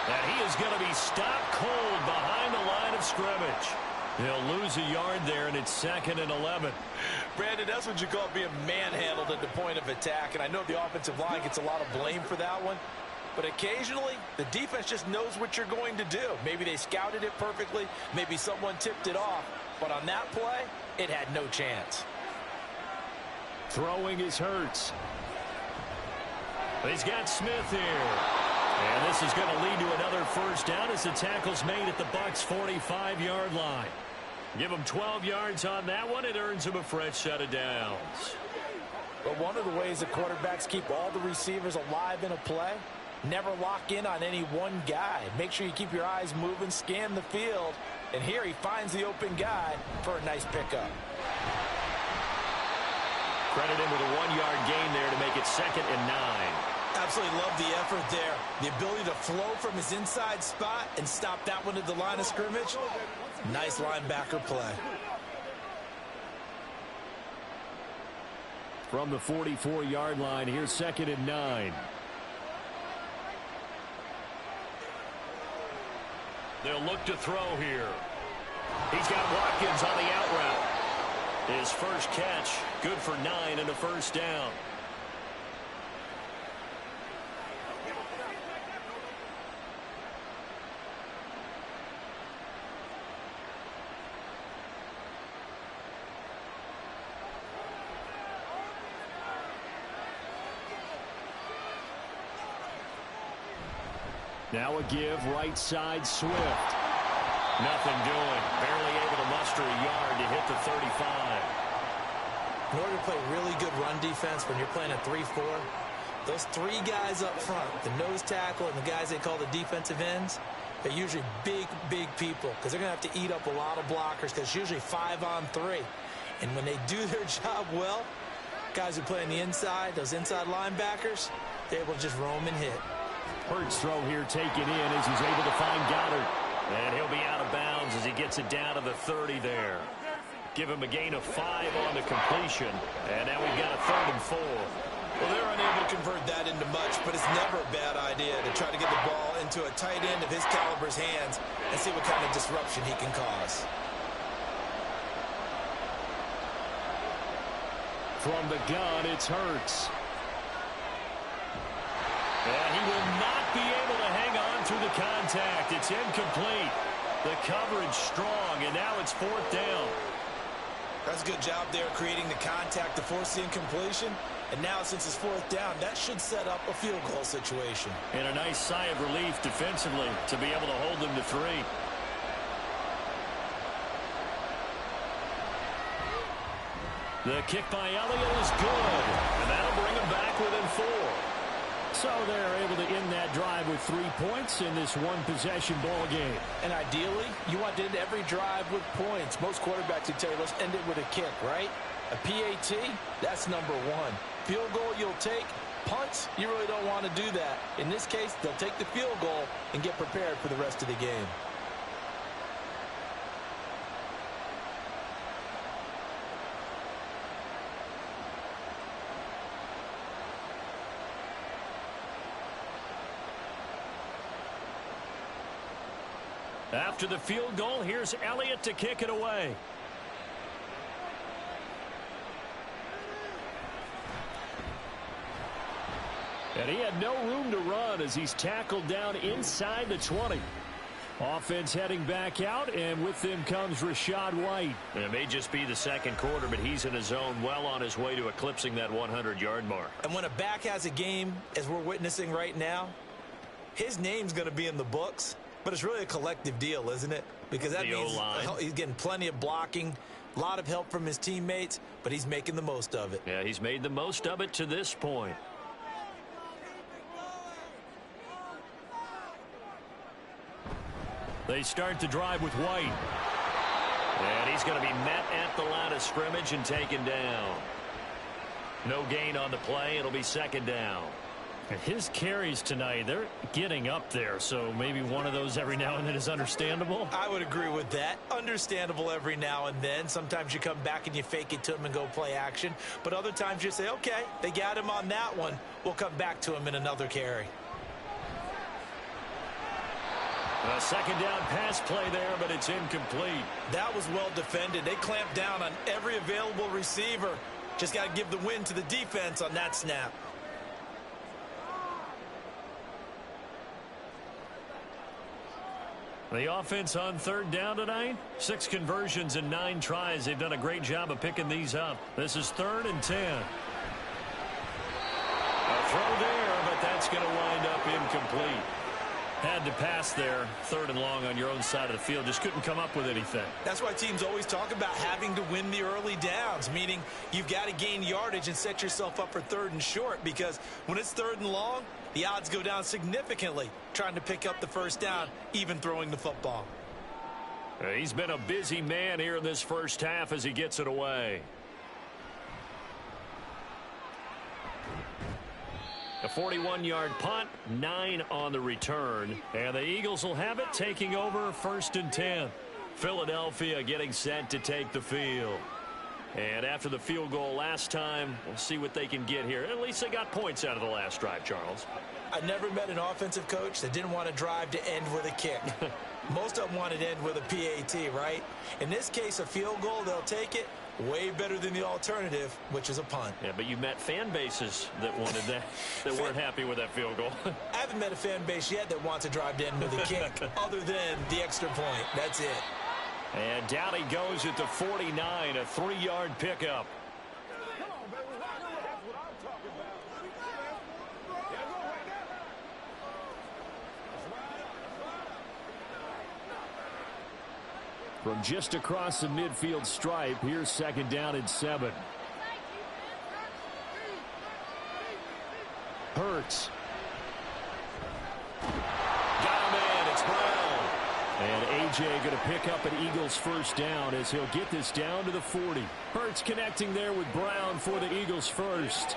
And he is going to be stopped cold behind the line of scrimmage. He'll lose a yard there, and it's second and 11. Brandon, that's what you call being manhandled at the point of attack. And I know the offensive line gets a lot of blame for that one. But occasionally, the defense just knows what you're going to do. Maybe they scouted it perfectly. Maybe someone tipped it off. But on that play, it had no chance. Throwing is Hurts. He's got Smith here. And this is going to lead to another first down as the tackle's made at the Bucs' 45-yard line. Give them 12 yards on that one. It earns them a fresh set of downs. But one of the ways the quarterbacks keep all the receivers alive in a play Never lock in on any one guy. Make sure you keep your eyes moving, scan the field. And here he finds the open guy for a nice pickup. Credit him with a 1-yard gain there to make it 2nd and 9. Absolutely love the effort there. The ability to flow from his inside spot and stop that one at the line of scrimmage. Nice linebacker play. From the 44-yard line, here's 2nd and 9. They'll look to throw here. He's got Watkins on the out route. His first catch, good for 9 and a first down. Now a give, right side, Swift. Nothing doing. Barely able to muster a yard to hit the 35. In order to play really good run defense when you're playing a 3-4, those 3 guys up front, the nose tackle and the guys they call the defensive ends, they're usually big people because they're going to have to eat up a lot of blockers because it's usually 5-on-3. And when they do their job well, guys who play on the inside, those inside linebackers, they're able to just roam and hit. Hurts throw here taken in as he's able to find Goddard. And he'll be out of bounds as he gets it down to the 30 there. Give him a gain of 5 on the completion. And now we've got a 3rd and 4. Well, they're unable to convert that into much, but it's never a bad idea to try to get the ball into a tight end of his caliber's hands and see what kind of disruption he can cause. From the gun, it's Hurts. And he will not be able to hang on through the contact. It's incomplete. The coverage strong, and now it's 4th down. That's a good job there creating the contact to force the incompletion. And now, since it's 4th down, that should set up a field goal situation. And a nice sigh of relief defensively to be able to hold them to 3. The kick by Elliott is good. And that'll bring him back within 4. So they're able to end that drive with 3 points in this one-possession ball game. And ideally, you want to end every drive with points. Most quarterbacks would tell you, let's end it with a kick, right? A PAT, that's number 1. Field goal you'll take. Punts, you really don't want to do that. In this case, they'll take the field goal and get prepared for the rest of the game. After the field goal, here's Elliott to kick it away. And he had no room to run as he's tackled down inside the 20. Offense heading back out, and with them comes Rachaad White. It may just be the 2nd quarter, but he's in his zone, well on his way to eclipsing that 100-yard mark. And when a back has a game, as we're witnessing right now, his name's going to be in the books. But it's really a collective deal, isn't it? Because that means he's getting plenty of blocking, a lot of help from his teammates, but he's making the most of it. Yeah, he's made the most of it to this point. They start the drive with White. And he's going to be met at the line of scrimmage and taken down. No gain on the play. It'll be 2nd down. His carries tonight, they're getting up there, so maybe one of those every now and then is understandable. I would agree with that. Understandable every now and then. Sometimes you come back and you fake it to him and go play action. But other times you say, okay, they got him on that one. We'll come back to him in another carry. A 2nd down pass play there, but it's incomplete. That was well defended. They clamped down on every available receiver. Just got to give the win to the defense on that snap. The offense on 3rd down tonight, 6 conversions and 9 tries. They've done a great job of picking these up. This is 3rd and 10. A throw there, but that's going to wind up incomplete. Had to pass there, 3rd and long on your own side of the field. Just couldn't come up with anything. That's why teams always talk about having to win the early downs, meaning you've got to gain yardage and set yourself up for 3rd and short, because when it's 3rd and long, the odds go down significantly trying to pick up the first down, even throwing the football. He's been a busy man here in this first half as he gets it away. A 41-yard punt, 9 on the return. And the Eagles will have it, taking over 1st and 10. Philadelphia getting set to take the field. And after the field goal last time, we'll see what they can get here. At least they got points out of the last drive, Charles. I never met an offensive coach that didn't want to drive to end with a kick. Most of them wanted to end with a PAT, right? In this case, a field goal, they'll take it. Way better than the alternative, which is a punt. Yeah, but you met fan bases that wanted that, that weren't happy with that field goal. I haven't met a fan base yet that wants to drive to end with a kick, other than the extra point. That's it. And down he goes at the 49, a 3-yard pickup. From just across the midfield stripe, here's 2nd down and 7. Hurts. Got him in. It's Brown. And A.J. going to pick up an Eagles first down as he'll get this down to the 40. Hurts connecting there with Brown for the Eagles first.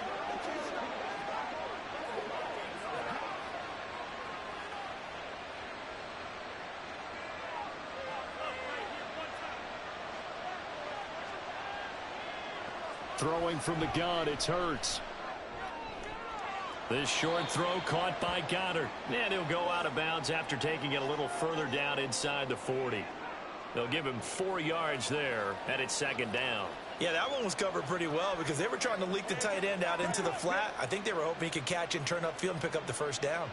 Throwing from the gun, it's Hurts. This short throw caught by Goddard. And he'll go out of bounds after taking it a little further down inside the 40. They'll give him 4 yards there, and it's 2nd down. Yeah, that one was covered pretty well because they were trying to leak the tight end out into the flat. I think they were hoping he could catch and turn upfield and pick up the first down.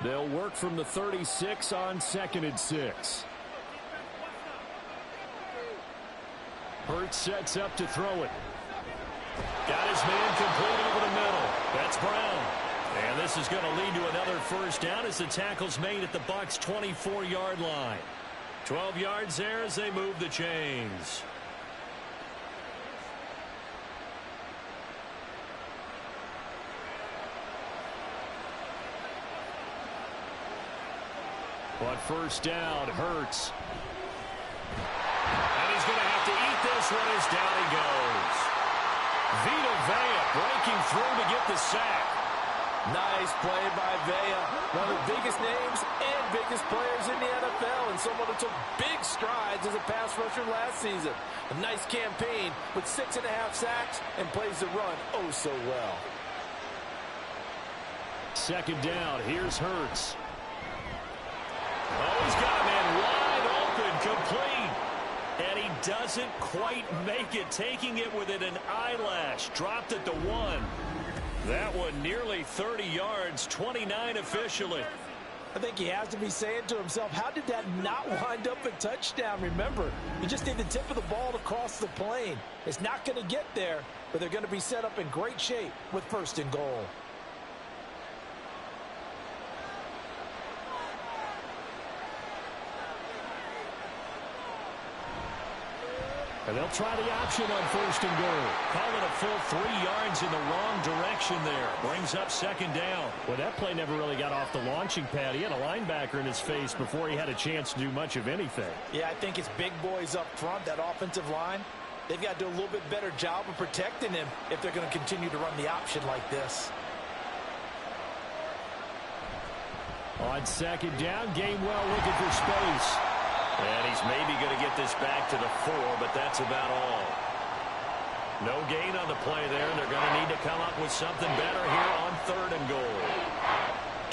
They'll work from the 36 on 2nd and 6. Hurts sets up to throw it. Got his man complete over the middle. That's Brown. And this is going to lead to another first down as the tackle's made at the Bucs' 24-yard line. 12 yards there as they move the chains. But first down, Hurts. And he's going to have to eat this one as down he goes. Vita Vea breaking through to get the sack. Nice play by Vea, one of the biggest names and biggest players in the NFL, and someone who took big strides as a pass rusher last season. A nice campaign with 6.5 sacks and plays the run oh so well. 2nd down, here's Hurts. Oh, he's got a man wide open, complete. And he doesn't quite make it, taking it within an eyelash. Dropped at the 1. That one nearly 30 yards, 29 officially. I think he has to be saying to himself, how did that not wind up a touchdown? Remember, you just need the tip of the ball to cross the plane. It's not going to get there, but they're going to be set up in great shape with 1st and goal. And they'll try the option on 1st and goal. Call it a full 3 yards in the wrong direction there. Brings up 2nd down. Well, that play never really got off the launching pad. He had a linebacker in his face before he had a chance to do much of anything. Yeah, I think it's big boys up front, that offensive line. They've got to do a little bit better job of protecting him if they're going to continue to run the option like this. On 2nd down, Gainwell looking for space. And he's maybe going to get this back to the 4, but that's about all. No gain on the play there, and they're going to need to come up with something better here on 3rd and goal.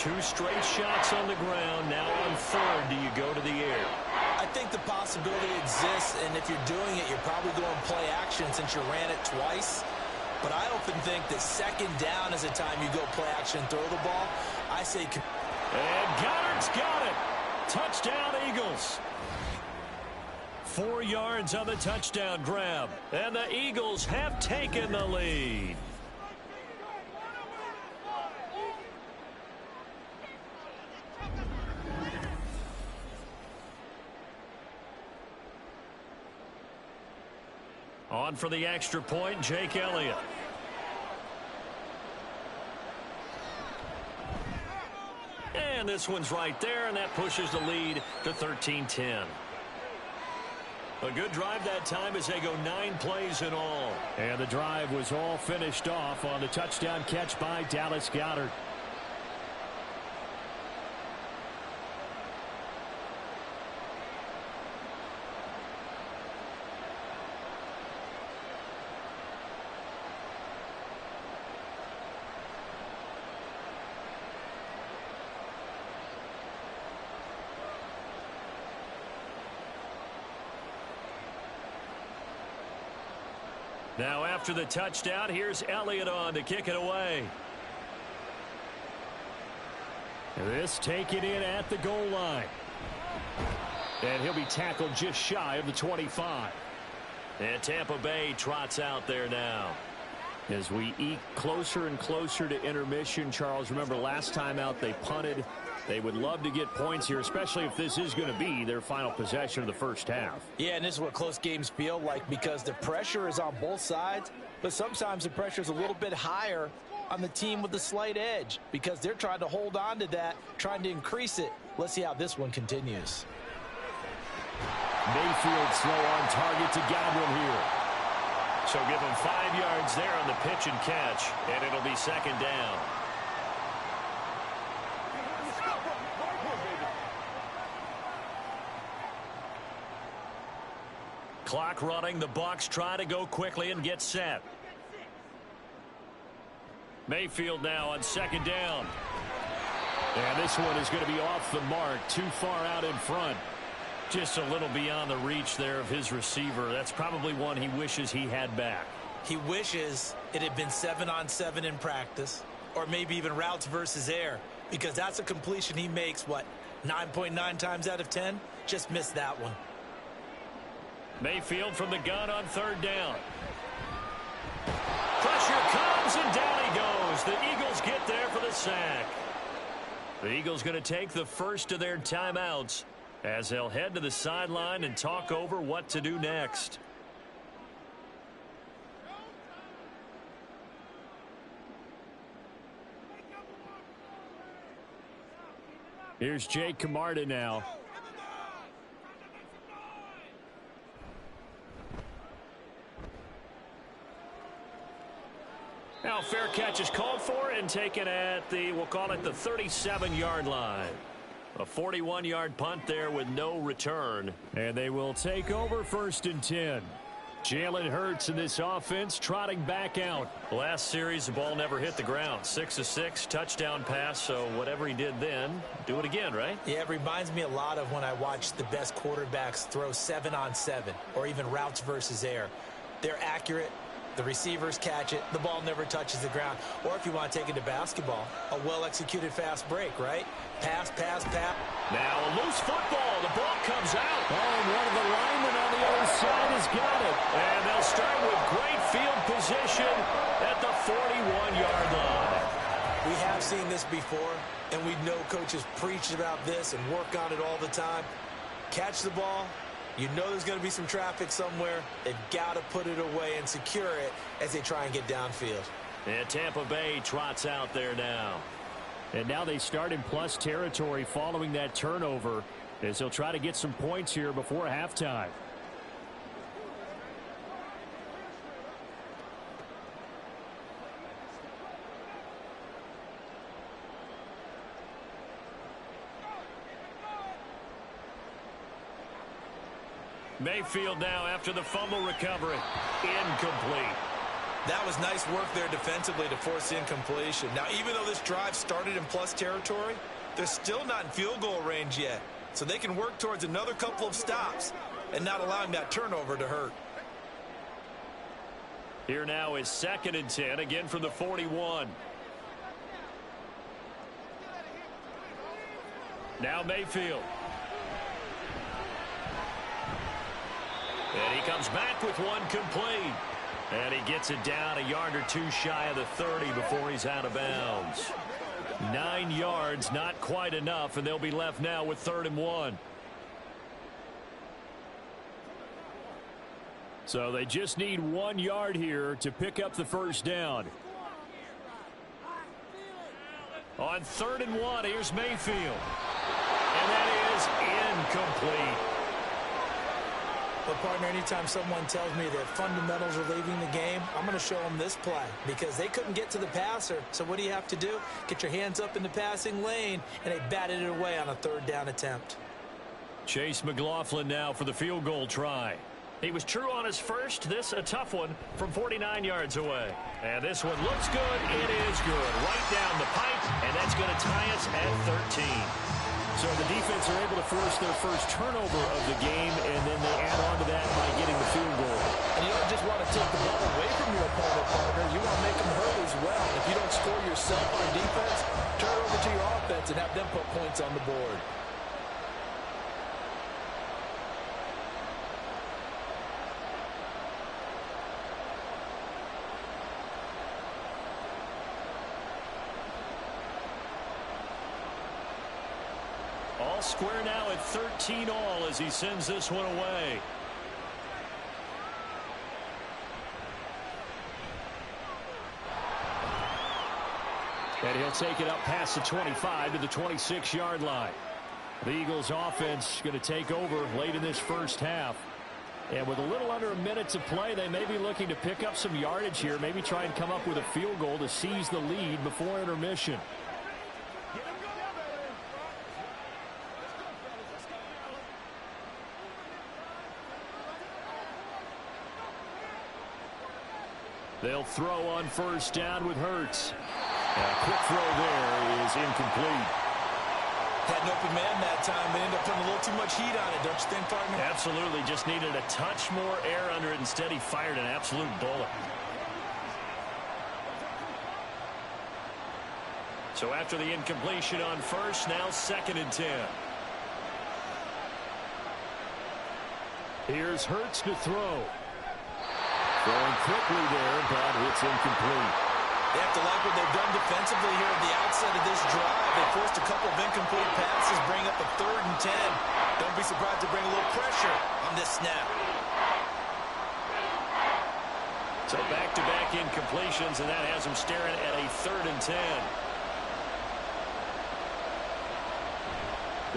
2 straight shots on the ground. Now on 3rd, do you go to the air? I think the possibility exists, and if you're doing it, you're probably going play action since you ran it twice. But I often think that 2nd down is a time you go play action and throw the ball. I say... And Goddard's got it. Touchdown, Eagles. 4 yards on the touchdown grab. And the Eagles have taken the lead. On for the extra point, Jake Elliott. And this one's right there, and that pushes the lead to 13-10. A good drive that time as they go 9 plays in all. And the drive was all finished off on the touchdown catch by Dallas Goedert. Now after the touchdown, here's Elliott on to kick it away. This taken in at the goal line. And he'll be tackled just shy of the 25. And Tampa Bay trots out there now. As we eke closer and closer to intermission, Charles, remember last time out they punted. They would love to get points here, especially if this is going to be their final possession of the first half. Yeah, and this is what close games feel like because the pressure is on both sides, but sometimes the pressure is a little bit higher on the team with the slight edge because they're trying to hold on to that, trying to increase it. Let's see how this one continues. Mayfield slow on target to Godwin here. So give him 5 yards there on the pitch and catch, and it'll be second down. Clock running. The Bucs try to go quickly and get set. Mayfield now on second down. And this one is going to be off the mark, too far out in front. Just a little beyond the reach there of his receiver. That's probably one he wishes he had back. He wishes it had been 7-on-7 in practice, or maybe even routes versus air, because that's a completion he makes, 9.9 times out of 10? Just missed that one. Mayfield from the gun on third down. Pressure comes, and down he goes. The Eagles get there for the sack. The Eagles going to take the first of their timeouts as they'll head to the sideline and talk over what to do next. Here's Jake Camarda now. Now fair catch is called for and taken at the, we'll call it the 37-yard line. A 41-yard punt there with no return. And they will take over 1st and 10. Jalen Hurts in this offense trotting back out. Last series, the ball never hit the ground. 6 of 6, touchdown pass, so whatever he did then, do it again, right? Yeah, it reminds me a lot of when I watch the best quarterbacks throw 7-on-7 or even routes versus air. They're accurate. The receivers catch it. The ball never touches the ground. Or if you want to take it to basketball, a well-executed fast break, right? Pass, pass, pass. Now a loose football. The ball comes out. Oh, and one of the linemen on the other side has got it. And they'll start with great field position at the 41-yard line. We have seen this before, and we know coaches preach about this and work on it all the time. Catch the ball. You know there's going to be some traffic somewhere. They've got to put it away and secure it as they try and get downfield. And Tampa Bay trots out there now. And now they start in plus territory following that turnover as they'll try to get some points here before halftime. Mayfield now after the fumble recovery. Incomplete. That was nice work there defensively to force incompletion. Now, even though this drive started in plus territory, they're still not in field goal range yet. So they can work towards another couple of stops and not allowing that turnover to hurt. Here now is 2nd and 10, again from the 41. Now Mayfield. And he comes back with one complete. And he gets it down a yard or two shy of the 30 before he's out of bounds. 9 yards, not quite enough, and they'll be left now with 3rd and 1. So they just need 1 yard here to pick up the first down. On 3rd and 1, here's Mayfield. And that is incomplete. But, partner, anytime someone tells me that fundamentals are leaving the game, I'm going to show them this play because they couldn't get to the passer. So what do you have to do? Get your hands up in the passing lane, and they batted it away on a 3rd down attempt. Chase McLaughlin now for the field goal try. He was true on his first. This a tough one from 49 yards away. And this one looks good. It is good. Right down the pipe, and that's going to tie us at 13. So the defense are able to force their first turnover of the game, and then they add on to that by getting the field goal. And you don't just want to take the ball away from your opponent, partner. You want to make them hurt as well. If you don't score yourself on defense, turn it over to your offense and have them put points on the board. All square now at 13 all as he sends this one away. And he'll take it up past the 25 to the 26-yard line. The Eagles offense going to take over late in this first half. And with a little under a minute to play, they may be looking to pick up some yardage here, maybe try and come up with a field goal to seize the lead before intermission. They'll throw on 1st down with Hurts. And a quick throw there is incomplete. Had an open man that time, but ended up putting a little too much heat on it, don't you think, partner? Absolutely. Just needed a touch more air under it. Instead, he fired an absolute bullet. So after the incompletion on 1st, now 2nd and 10. Here's Hurts to throw. Throwing quickly there, but it's incomplete. They have to like what they've done defensively here at the outset of this drive. They forced a couple of incomplete passes, bring up a 3rd and 10. Don't be surprised to bring a little pressure on this snap. So back-to-back incompletions, and that has him staring at a 3rd and 10.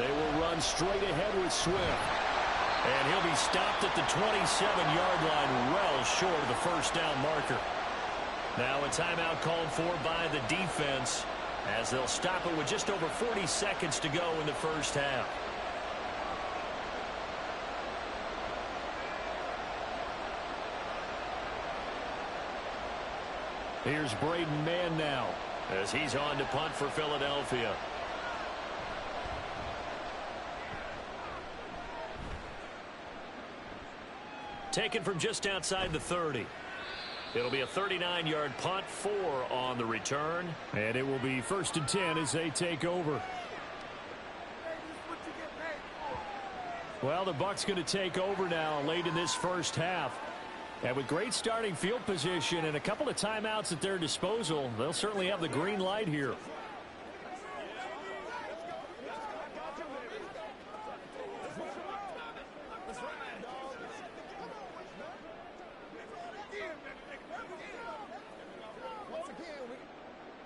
They will run straight ahead with Swift. And he'll be stopped at the 27-yard line, well short of the 1st down marker. Now a timeout called for by the defense as they'll stop it with just over 40 seconds to go in the first half. Here's Braden Mann now as he's on to punt for Philadelphia. Taken from just outside the 30. It'll be a 39-yard punt, 4 on the return. And it will be 1st and 10 as they take over. Well, the Bucs going to take over now late in this first half. And with great starting field position and a couple of timeouts at their disposal, they'll certainly have the green light here.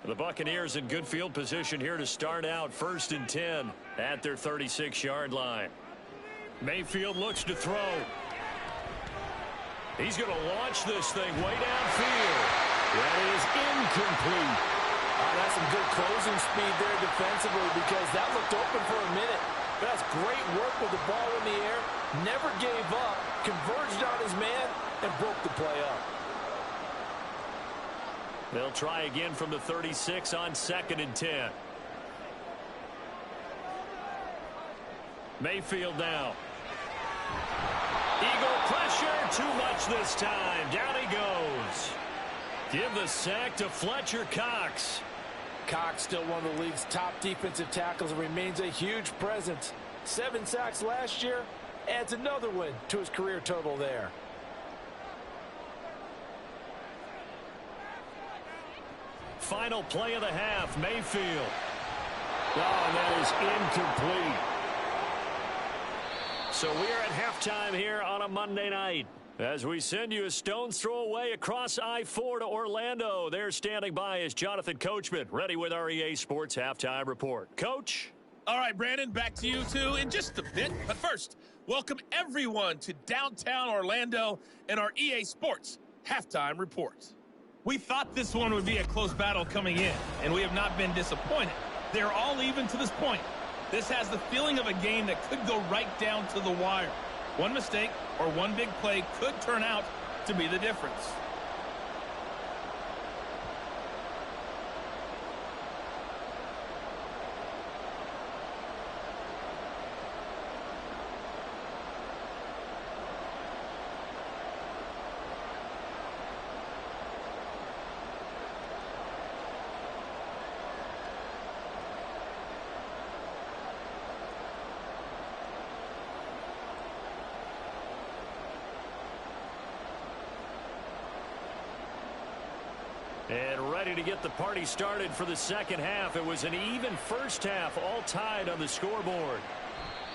The Buccaneers in good field position here to start out 1st and 10 at their 36-yard line. Mayfield looks to throw. He's going to launch this thing way downfield. That is incomplete. That's some good closing speed there defensively because that looked open for a minute. But that's great work with the ball in the air. Never gave up, converged on his man, and broke the play up. They'll try again from the 36 on 2nd and 10. Mayfield now. Eagle pressure, too much this time. Down he goes. Give the sack to Fletcher Cox. Cox still one of the league's top defensive tackles and remains a huge presence. 7 sacks last year, adds another win to his career total there. Final play of the half, Mayfield. Oh, and that is incomplete. So we're at halftime here on a Monday night. As we send you a stone's throw away across I-4 to Orlando. There standing by is Jonathan Coachman, ready with our EA Sports Halftime Report. Coach? All right, Brandon, back to you two in just a bit. But first, welcome everyone to downtown Orlando and our EA Sports Halftime Report. We thought this one would be a close battle coming in, and we have not been disappointed. They're all even to this point. This has the feeling of a game that could go right down to the wire. One mistake or one big play could turn out to be the difference. And ready to get the party started for the second half. It was an even first half, all tied on the scoreboard.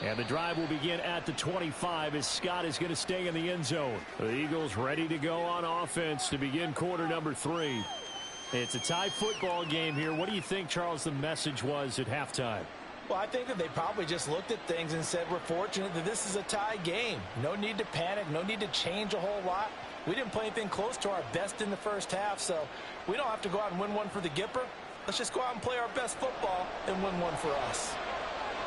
And the drive will begin at the 25 as Scott is going to stay in the end zone. The Eagles ready to go on offense to begin quarter number 3. It's a tie football game here. What do you think, Charles, the message was at halftime? Well, I think that they probably just looked at things and said, we're fortunate that this is a tie game. No need to panic, no need to change a whole lot. We didn't play anything close to our best in the first half, so we don't have to go out and win one for the Gipper. Let's just go out and play our best football and win one for us.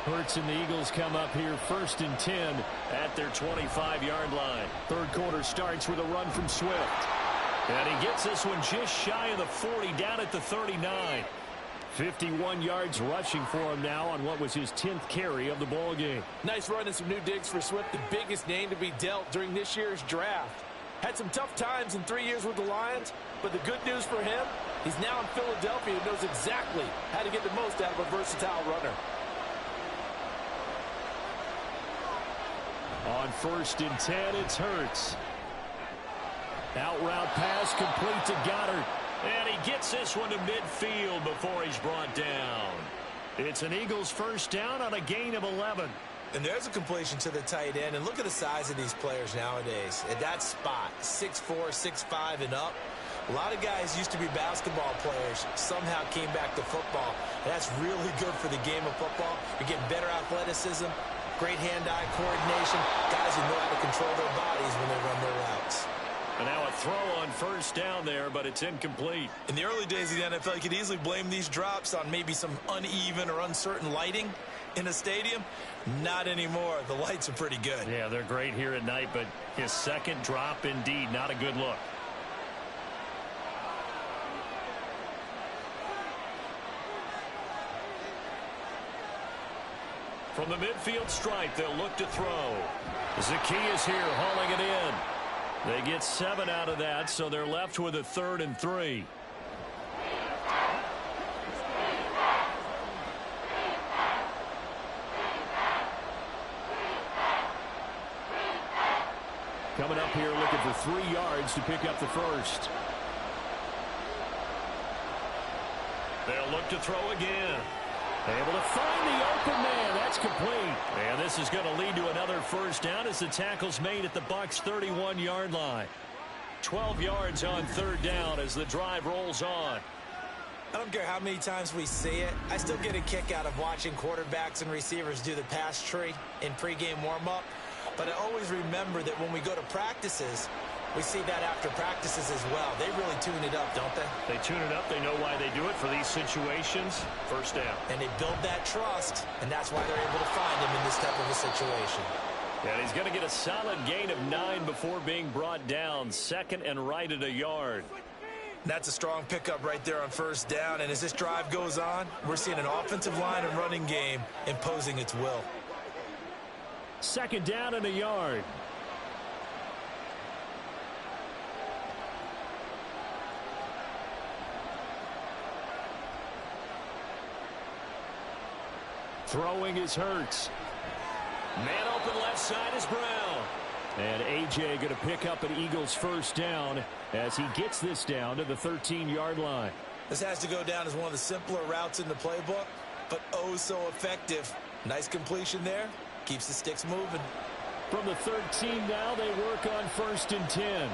Hurts and the Eagles come up here 1st and 10 at their 25-yard line. Third quarter starts with a run from Swift. And he gets this one just shy of the 40, down at the 39. 51 yards rushing for him now on what was his 10th carry of the ball game. Nice run and some new digs for Swift, the biggest name to be dealt during this year's draft. Had some tough times in 3 years with the Lions, but the good news for him, he's now in Philadelphia and knows exactly how to get the most out of a versatile runner. On 1st and 10, it's Hurts. Out route pass complete to Goddard. And he gets this one to midfield before he's brought down. It's an Eagles first down on a gain of 11. And there's a completion to the tight end. And look at the size of these players nowadays. At that spot, 6'4", 6'5", and up. A lot of guys used to be basketball players, somehow came back to football. And that's really good for the game of football. You're getting better athleticism, great hand-eye coordination, guys who know how to control their bodies when they run their routes. And now a throw on first down there, but it's incomplete. In the early days of the NFL, you could easily blame these drops on maybe some uneven or uncertain lighting in a stadium. Not anymore. The lights are pretty good. Yeah, they're great here at night, but his second drop, indeed, not a good look. From the midfield stripe, they'll look to throw. Zacchaeus here hauling it in. They get 7 out of that, so they're left with a 3rd and 3. Coming up here looking for 3 yards to pick up the first. They'll look to throw again. Able to find the open man. That's complete. And this is going to lead to another first down as the tackle's made at the Bucs' 31-yard line. 12 yards on 3rd down as the drive rolls on. I don't care how many times we see it. I still get a kick out of watching quarterbacks and receivers do the pass tree in pregame warm-up. But I always remember that when we go to practices, we see that after practices as well. They really tune it up, don't they? They tune it up. They know why they do it for these situations. First down. And they build that trust, and that's why they're able to find him in this type of a situation. And he's going to get a solid gain of 9 before being brought down. 2nd and right at a yard. That's a strong pickup right there on first down. And as this drive goes on, we're seeing an offensive line and running game imposing its will. 2nd down and a yard. Throwing is Hurts. Man open left side is Brown. And A.J. going to pick up an Eagles first down as he gets this down to the 13-yard line. This has to go down as one of the simpler routes in the playbook, but oh so effective. Nice completion there. Keeps the sticks moving. From the 13 now, they work on 1st and 10.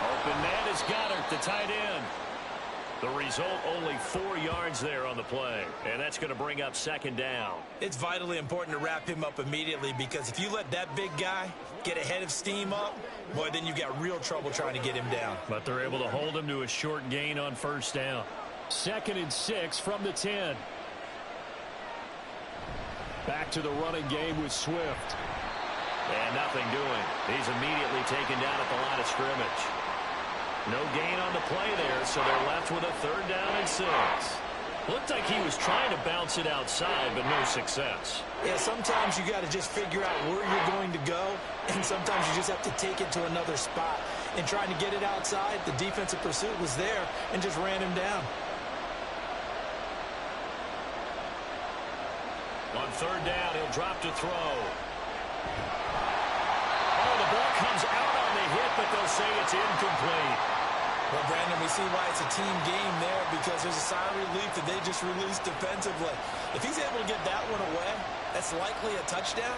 Open man is Goddard, the tight end. The result, only 4 yards there on the play. And that's going to bring up 2nd down. It's vitally important to wrap him up immediately, because if you let that big guy get ahead of steam up, boy, then you've got real trouble trying to get him down. But they're able to hold him to a short gain on 1st down. 2nd and 6 from the 10. Back to the running game with Swift. And nothing doing. He's immediately taken down at the line of scrimmage. No gain on the play there, so they're left with a 3rd down and 6. Looked like he was trying to bounce it outside, but no success. Yeah, sometimes you got to just figure out where you're going to go, and sometimes you just have to take it to another spot. And trying to get it outside, the defensive pursuit was there and just ran him down. On 3rd down, he'll drop to throw. Oh, the ball comes out on the hit, but they'll say it's incomplete. Well, Brandon, we see why it's a team game there, because there's a sigh of relief that they just released defensively. If he's able to get that one away, that's likely a touchdown.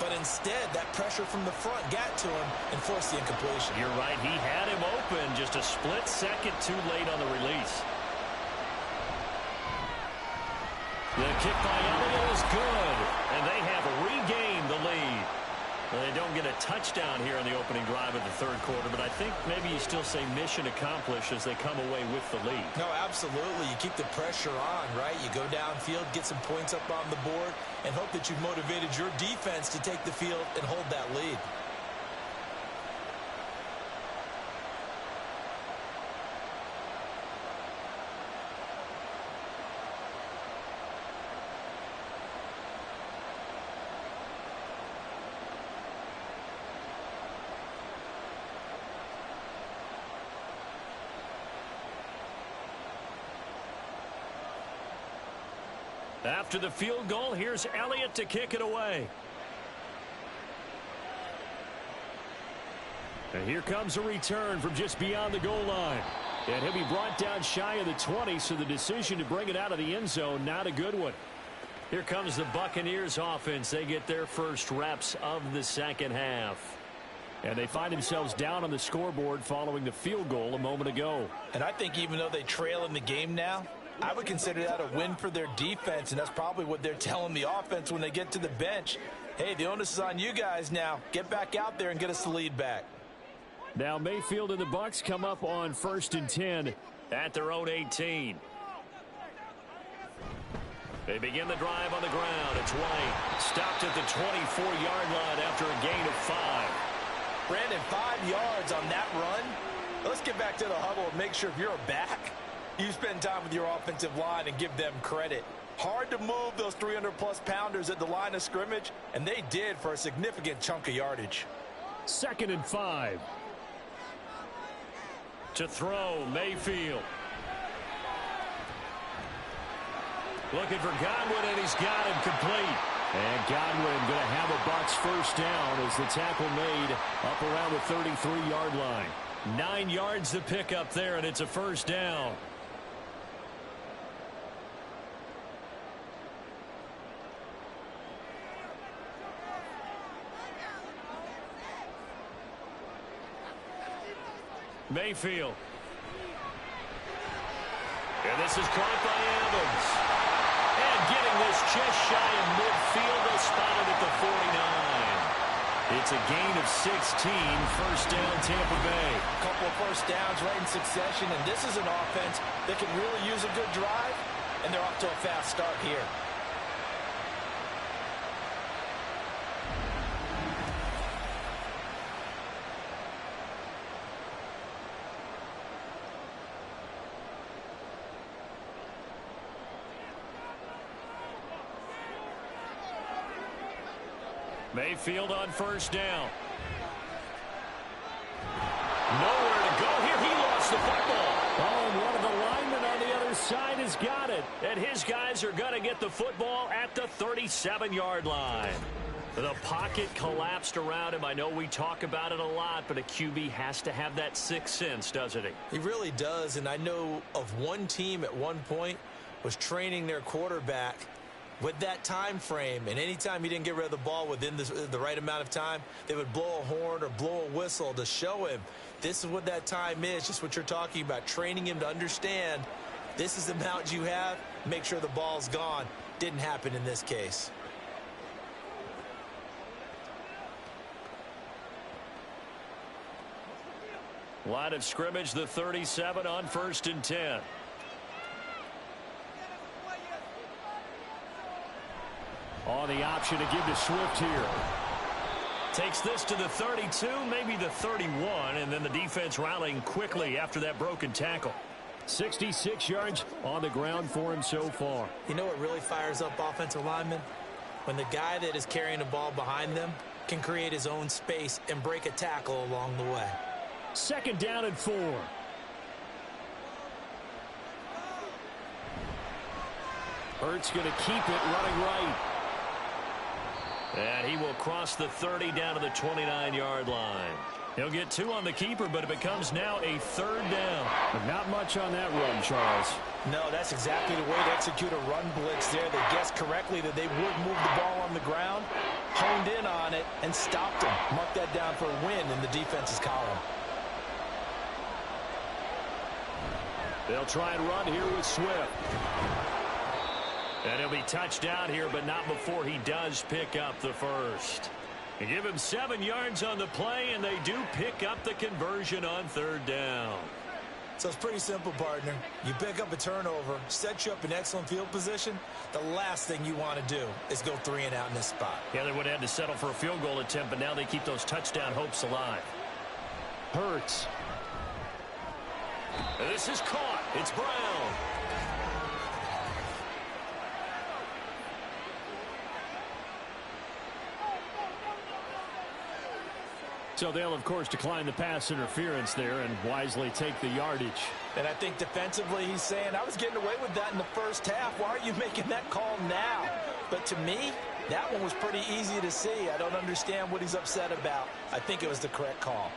But instead, that pressure from the front got to him and forced the incompletion. You're right. He had him open. Just a split second too late on the release. The kick by Elliott is good, and they have regained the lead. Well, they don't get a touchdown here in the opening drive of the 3rd quarter, but I think maybe you still say mission accomplished as they come away with the lead. No, absolutely. You keep the pressure on, right? You go downfield, get some points up on the board, and hope that you've motivated your defense to take the field and hold that lead. After the field goal, here's Elliott to kick it away. And here comes a return from just beyond the goal line. And he'll be brought down shy of the 20, so the decision to bring it out of the end zone, not a good one. Here comes the Buccaneers offense. They get their first reps of the 2nd half. And they find themselves down on the scoreboard following the field goal a moment ago. And I think even though they trail in the game now, I would consider that a win for their defense, and that's probably what they're telling the offense when they get to the bench. Hey, the onus is on you guys now. Get back out there and get us the lead back. Now Mayfield and the Bucs come up on 1st and 10 at their own 18. They begin the drive on the ground. It's White. Stopped at the 24-yard line after a gain of 5. Brandon, 5 yards on that run. Let's get back to the huddle and make sure if you're a back, you spend time with your offensive line and give them credit. Hard to move those 300-plus pounders at the line of scrimmage, and they did for a significant chunk of yardage. 2nd and 5. To throw, Mayfield. Looking for Godwin, and he's got him complete. And Godwin going to have a Bucs 1st down as the tackle made up around the 33-yard line. 9 yards to pick up there, and it's a 1st down. Mayfield. And this is caught by Evans. And getting this just shy of midfield, they spotted at the 49. It's a gain of 16, 1st down Tampa Bay. A couple of 1st downs right in succession, and this is an offense that can really use a good drive, and they're off to a fast start here. Mayfield on 1st down. Nowhere to go here. He lost the football. Oh, and one of the linemen on the other side has got it. And his guys are going to get the football at the 37-yard line. The pocket collapsed around him. I know we talk about it a lot, but a QB has to have that sixth sense, doesn't he? He really does, and I know of one team at one point was training their quarterback with that time frame, and anytime he didn't get rid of the ball within the right amount of time, they would blow a horn or blow a whistle to show him this is what that time is, just what you're talking about, training him to understand this is the amount you have, make sure the ball's gone. Didn't happen in this case. Line of scrimmage, the 37 on 1st and 10. On the option to give to Swift here. Takes this to the 32, maybe the 31, and then the defense rallying quickly after that broken tackle. 66 yards on the ground for him so far. You know what really fires up offensive linemen? When the guy that is carrying the ball behind them can create his own space and break a tackle along the way. 2nd down and 4. Hurts going to keep it running right. And he will cross the 30 down to the 29-yard line. He'll get 2 on the keeper, but it becomes now a 3rd down. But not much on that run, Charles. No, that's exactly the way to execute a run blitz there. They guessed correctly that they would move the ball on the ground, honed in on it, and stopped him. Mark that down for a win in the defense's column. They'll try and run here with Swift. And he'll be touched down here, but not before he does pick up the first. They give him 7 yards on the play, and they do pick up the conversion on 3rd down. So it's pretty simple, partner. You pick up a turnover, set you up in excellent field position. The last thing you want to do is go 3 and out in this spot. Yeah, they would have had to settle for a field goal attempt, but now they keep those touchdown hopes alive. Hurts. And this is caught. It's Brown. So they'll, of course, decline the pass interference there and wisely take the yardage. And I think defensively he's saying, I was getting away with that in the first half. Why are you making that call now? But to me, that one was pretty easy to see. I don't understand what he's upset about. I think it was the correct call.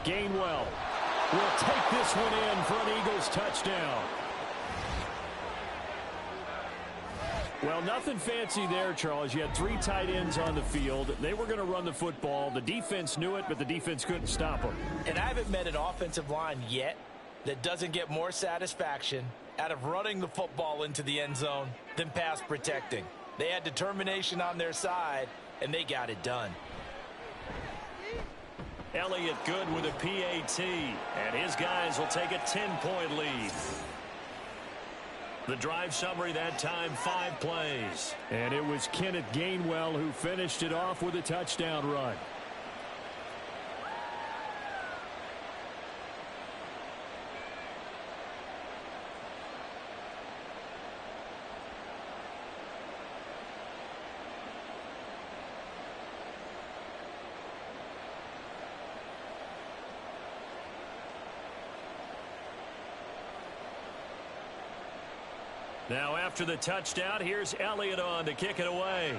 Gainwell will take this one in for an Eagles touchdown. Well, nothing fancy there, Charles. You had 3 tight ends on the field. They were going to run the football. The defense knew it, but the defense couldn't stop them. And I haven't met an offensive line yet that doesn't get more satisfaction out of running the football into the end zone than pass protecting. They had determination on their side, and they got it done. Elliott good with a PAT, and his guys will take a 10-point lead. The drive summary that time, 5 plays. And it was Kenneth Gainwell who finished it off with a touchdown run. Now after the touchdown, here's Elliott on to kick it away.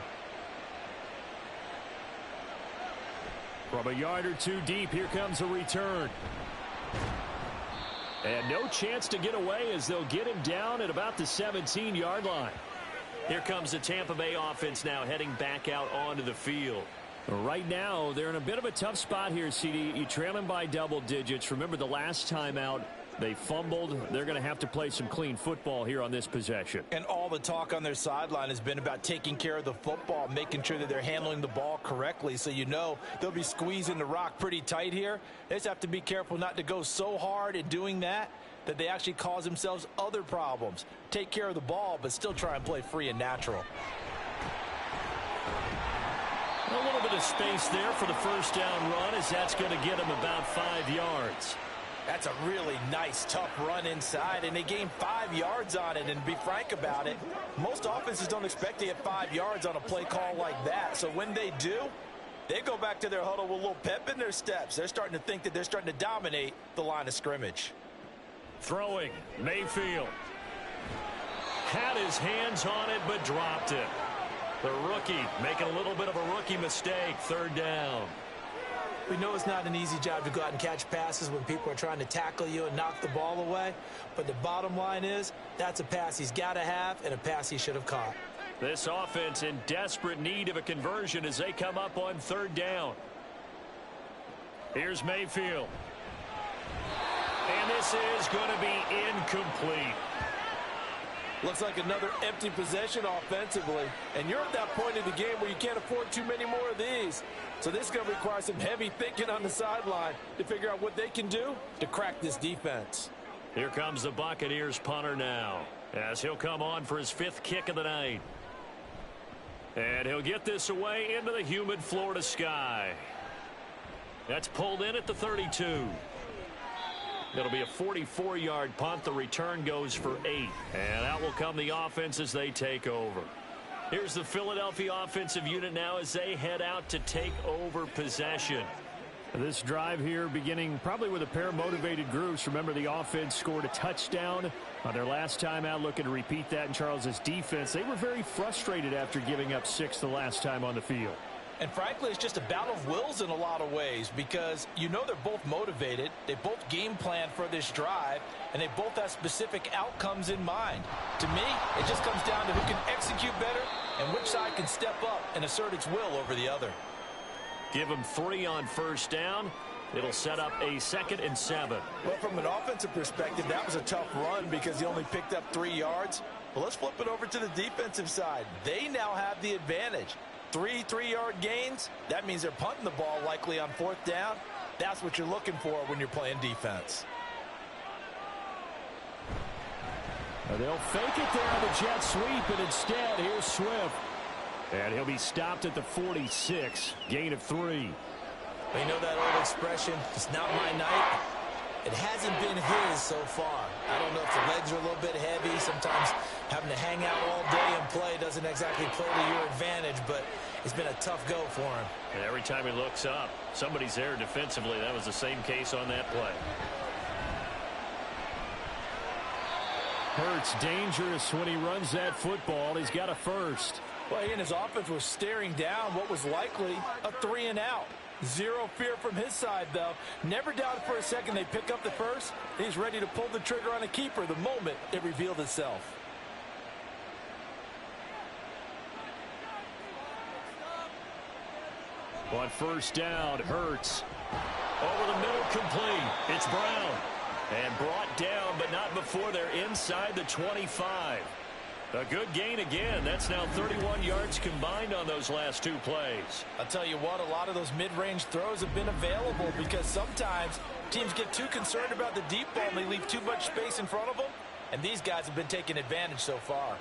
From a yard or 2 deep, here comes a return. And no chance to get away as they'll get him down at about the 17-yard line. Here comes the Tampa Bay offense now heading back out onto the field. Right now, they're in a bit of a tough spot here, CD. You trail them by double digits. Remember the last time out, they fumbled. They're going to have to play some clean football here on this possession. And all the talk on their sideline has been about taking care of the football, making sure that they're handling the ball correctly. So you know they'll be squeezing the rock pretty tight here. They just have to be careful not to go so hard in doing that they actually cause themselves other problems. Take care of the ball, but still try and play free and natural. A little bit of space there for the first down run, as that's going to get them about 5 yards. That's a really nice, tough run inside, and they gained 5 yards on it. And to be frank about it, most offenses don't expect to get 5 yards on a play call like that. So when they do, they go back to their huddle with a little pep in their steps. They're starting to think that they're starting to dominate the line of scrimmage. Throwing, Mayfield. Had his hands on it, but dropped it. The rookie making a little bit of a rookie mistake, 3rd down. We know it's not an easy job to go out and catch passes when people are trying to tackle you and knock the ball away. But the bottom line is, that's a pass he's got to have and a pass he should have caught. This offense in desperate need of a conversion as they come up on 3rd down. Here's Mayfield. And this is going to be incomplete. Looks like another empty possession offensively. And you're at that point in the game where you can't afford too many more of these. So this is going to require some heavy thinking on the sideline to figure out what they can do to crack this defense. Here comes the Buccaneers punter now, as he'll come on for his 5th kick of the night. And he'll get this away into the humid Florida sky. That's pulled in at the 32. It'll be a 44-yard punt. The return goes for 8. And out will come the offense as they take over. Here's the Philadelphia offensive unit now as they head out to take over possession. This drive here beginning probably with a pair of motivated groups. Remember, the offense scored a touchdown on their last time out. Looking to repeat that in Charles's defense. They were very frustrated after giving up 6 the last time on the field. And frankly, it's just a battle of wills in a lot of ways because you know they're both motivated. They both game plan for this drive, and they both have specific outcomes in mind. To me, it just comes down to who can execute better and which side can step up and assert its will over the other. Give them 3 on 1st down. It'll set up a 2nd and 7. Well, from an offensive perspective, that was a tough run because he only picked up 3 yards. Well, let's flip it over to the defensive side. They now have the advantage. 3 3-yard gains, that means they're punting the ball likely on 4th down. That's what you're looking for when you're playing defense. They'll fake it there on the jet sweep, and instead, here's Swift. And he'll be stopped at the 46, gain of 3. Well, you know that old expression, it's not my night. It hasn't been his so far. I don't know if the legs are a little bit heavy. Sometimes having to hang out all day and play doesn't exactly play to your advantage, but it's been a tough go for him. And every time he looks up, somebody's there defensively. That was the same case on that play. Hurts dangerous when he runs that football. He's got a first. Well, he and his offense was staring down what was likely a 3-and-out. Zero fear from his side, though. Never doubted for a second they pick up the first. He's ready to pull the trigger on a keeper the moment it revealed itself. On 1st down, Hurts. Over the middle, complete. It's Brown. And brought down, but not before they're inside the 25. A good gain again. That's now 31 yards combined on those last 2 plays. I'll tell you what, a lot of those mid-range throws have been available because sometimes teams get too concerned about the deep ball and they leave too much space in front of them. And these guys have been taking advantage so far.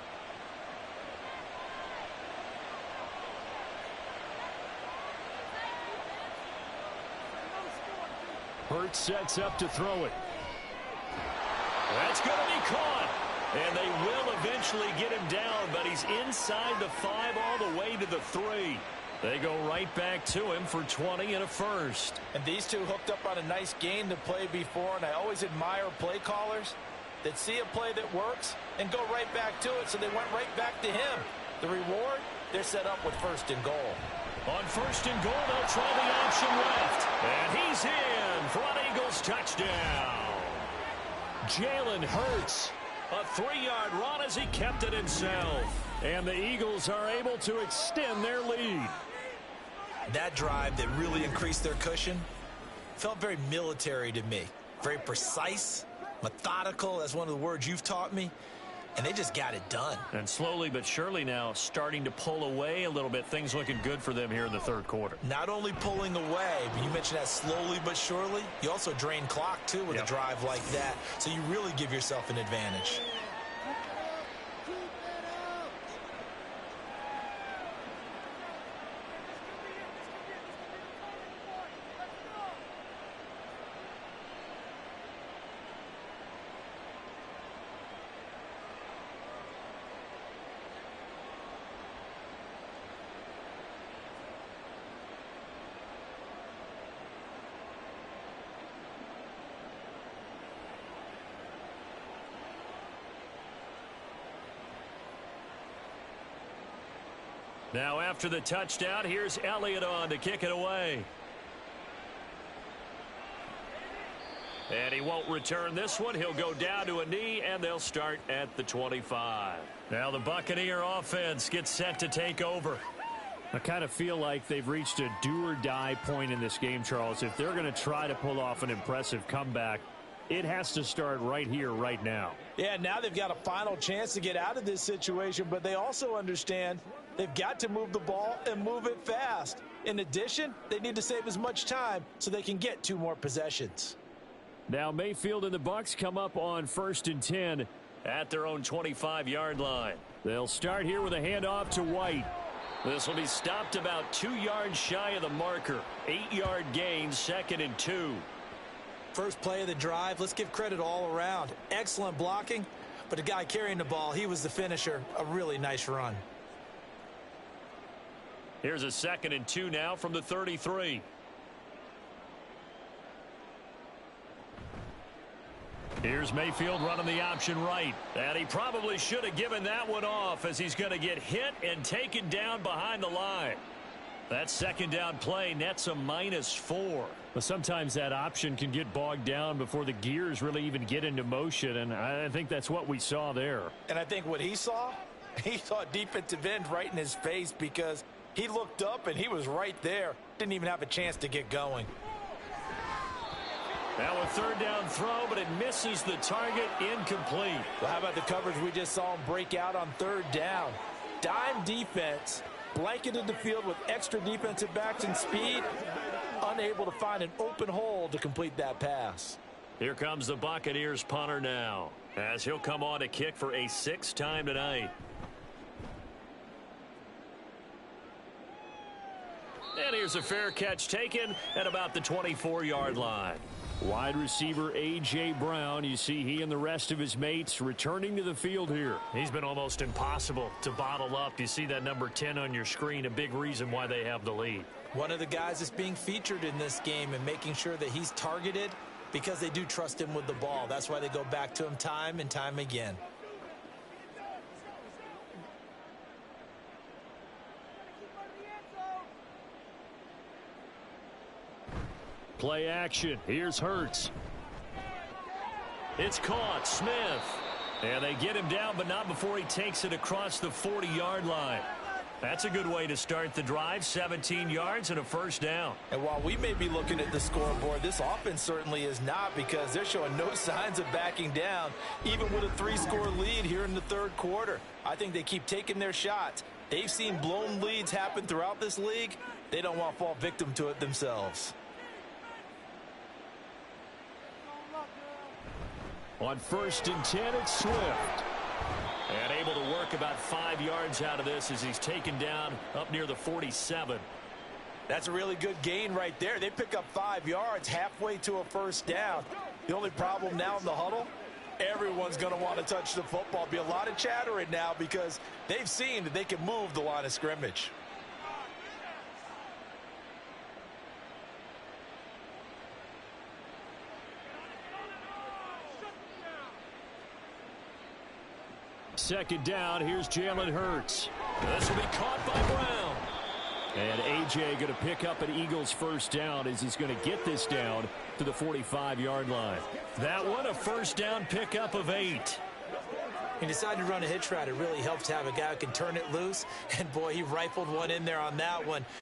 Hurts sets up to throw it. That's going to be caught. And they will eventually get him down, but he's inside the 5 all the way to the 3. They go right back to him for 20 and a first. And these two hooked up on a nice gain to play before, and I always admire play callers that see a play that works and go right back to it, so they went right back to him. The reward, they're set up with 1st and goal. On 1st and goal, they'll try the option left. And he's in for an Eagles touchdown. Jalen Hurts. A 3-yard run as he kept it himself. And the Eagles are able to extend their lead. That drive that really increased their cushion felt very military to me. Very precise, methodical. That's one of the words you've taught me. And they just got it done. And slowly but surely now starting to pull away a little bit. Things looking good for them here in the 3rd quarter. Not only pulling away, but you mentioned that slowly but surely. You also drain clock, too, with a drive like that. So you really give yourself an advantage. Now after the touchdown, here's Elliott on to kick it away. And he won't return this one. He'll go down to a knee, and they'll start at the 25. Now the Buccaneer offense gets set to take over. I kind of feel like they've reached a do-or-die point in this game, Charles. If they're going to try to pull off an impressive comeback, it has to start right here, right now. Yeah, now they've got a final chance to get out of this situation, but they also understand they've got to move the ball and move it fast. In addition, they need to save as much time so they can get 2 more possessions. Now Mayfield and the Bucs come up on 1st and 10 at their own 25-yard line. They'll start here with a handoff to White. This will be stopped about 2 yards shy of the marker. 8-yard gain, 2nd and 2. First play of the drive, let's give credit all around. Excellent blocking, but the guy carrying the ball, he was the finisher. A really nice run. Here's a 2nd and 2 now from the 33. Here's Mayfield running the option right. And he probably should have given that one off, as he's going to get hit and taken down behind the line. That 2nd down play nets a -4. But sometimes that option can get bogged down before the gears really even get into motion, and I think that's what we saw there. And I think what he saw defensive end right in his face, because he looked up and he was right there. Didn't even have a chance to get going. Now a 3rd down throw, but it misses the target, incomplete. Well, how about the coverage we just saw him break out on 3rd down? Dime defense, blanketed the field with extra defensive backs and speed, unable to find an open hole to complete that pass. Here comes the Buccaneers punter now, as he'll come on to kick for a 6th time tonight. And here's a fair catch taken at about the 24-yard line. Wide receiver A.J. Brown, you see he and the rest of his mates returning to the field here. He's been almost impossible to bottle up. You see that number 10 on your screen, a big reason why they have the lead. One of the guys that's being featured in this game and making sure that he's targeted, because they do trust him with the ball. That's why they go back to him time and time again. Play action. Here's Hurts. It's caught. Smith. And they get him down, but not before he takes it across the 40-yard line. That's a good way to start the drive. 17 yards and a 1st down. And while we may be looking at the scoreboard, this offense certainly is not, because they're showing no signs of backing down, even with a 3-score lead here in the 3rd quarter. I think they keep taking their shots. They've seen blown leads happen throughout this league. They don't want to fall victim to it themselves. On 1st and 10, it's Swift. And able to work about 5 yards out of this as he's taken down up near the 47. That's a really good gain right there. They pick up 5 yards halfway to a 1st down. The only problem now in the huddle, everyone's going to want to touch the football. Be a lot of chattering now, because they've seen that they can move the line of scrimmage. Second down, here's Jalen Hurts. This will be caught by Brown. And A.J. going to pick up an Eagles 1st down, as he's going to get this down to the 45-yard line. That one, a 1st down pickup of 8. He decided to run a hitch route. It really helps to have a guy who can turn it loose. And, boy, he rifled one in there on that one.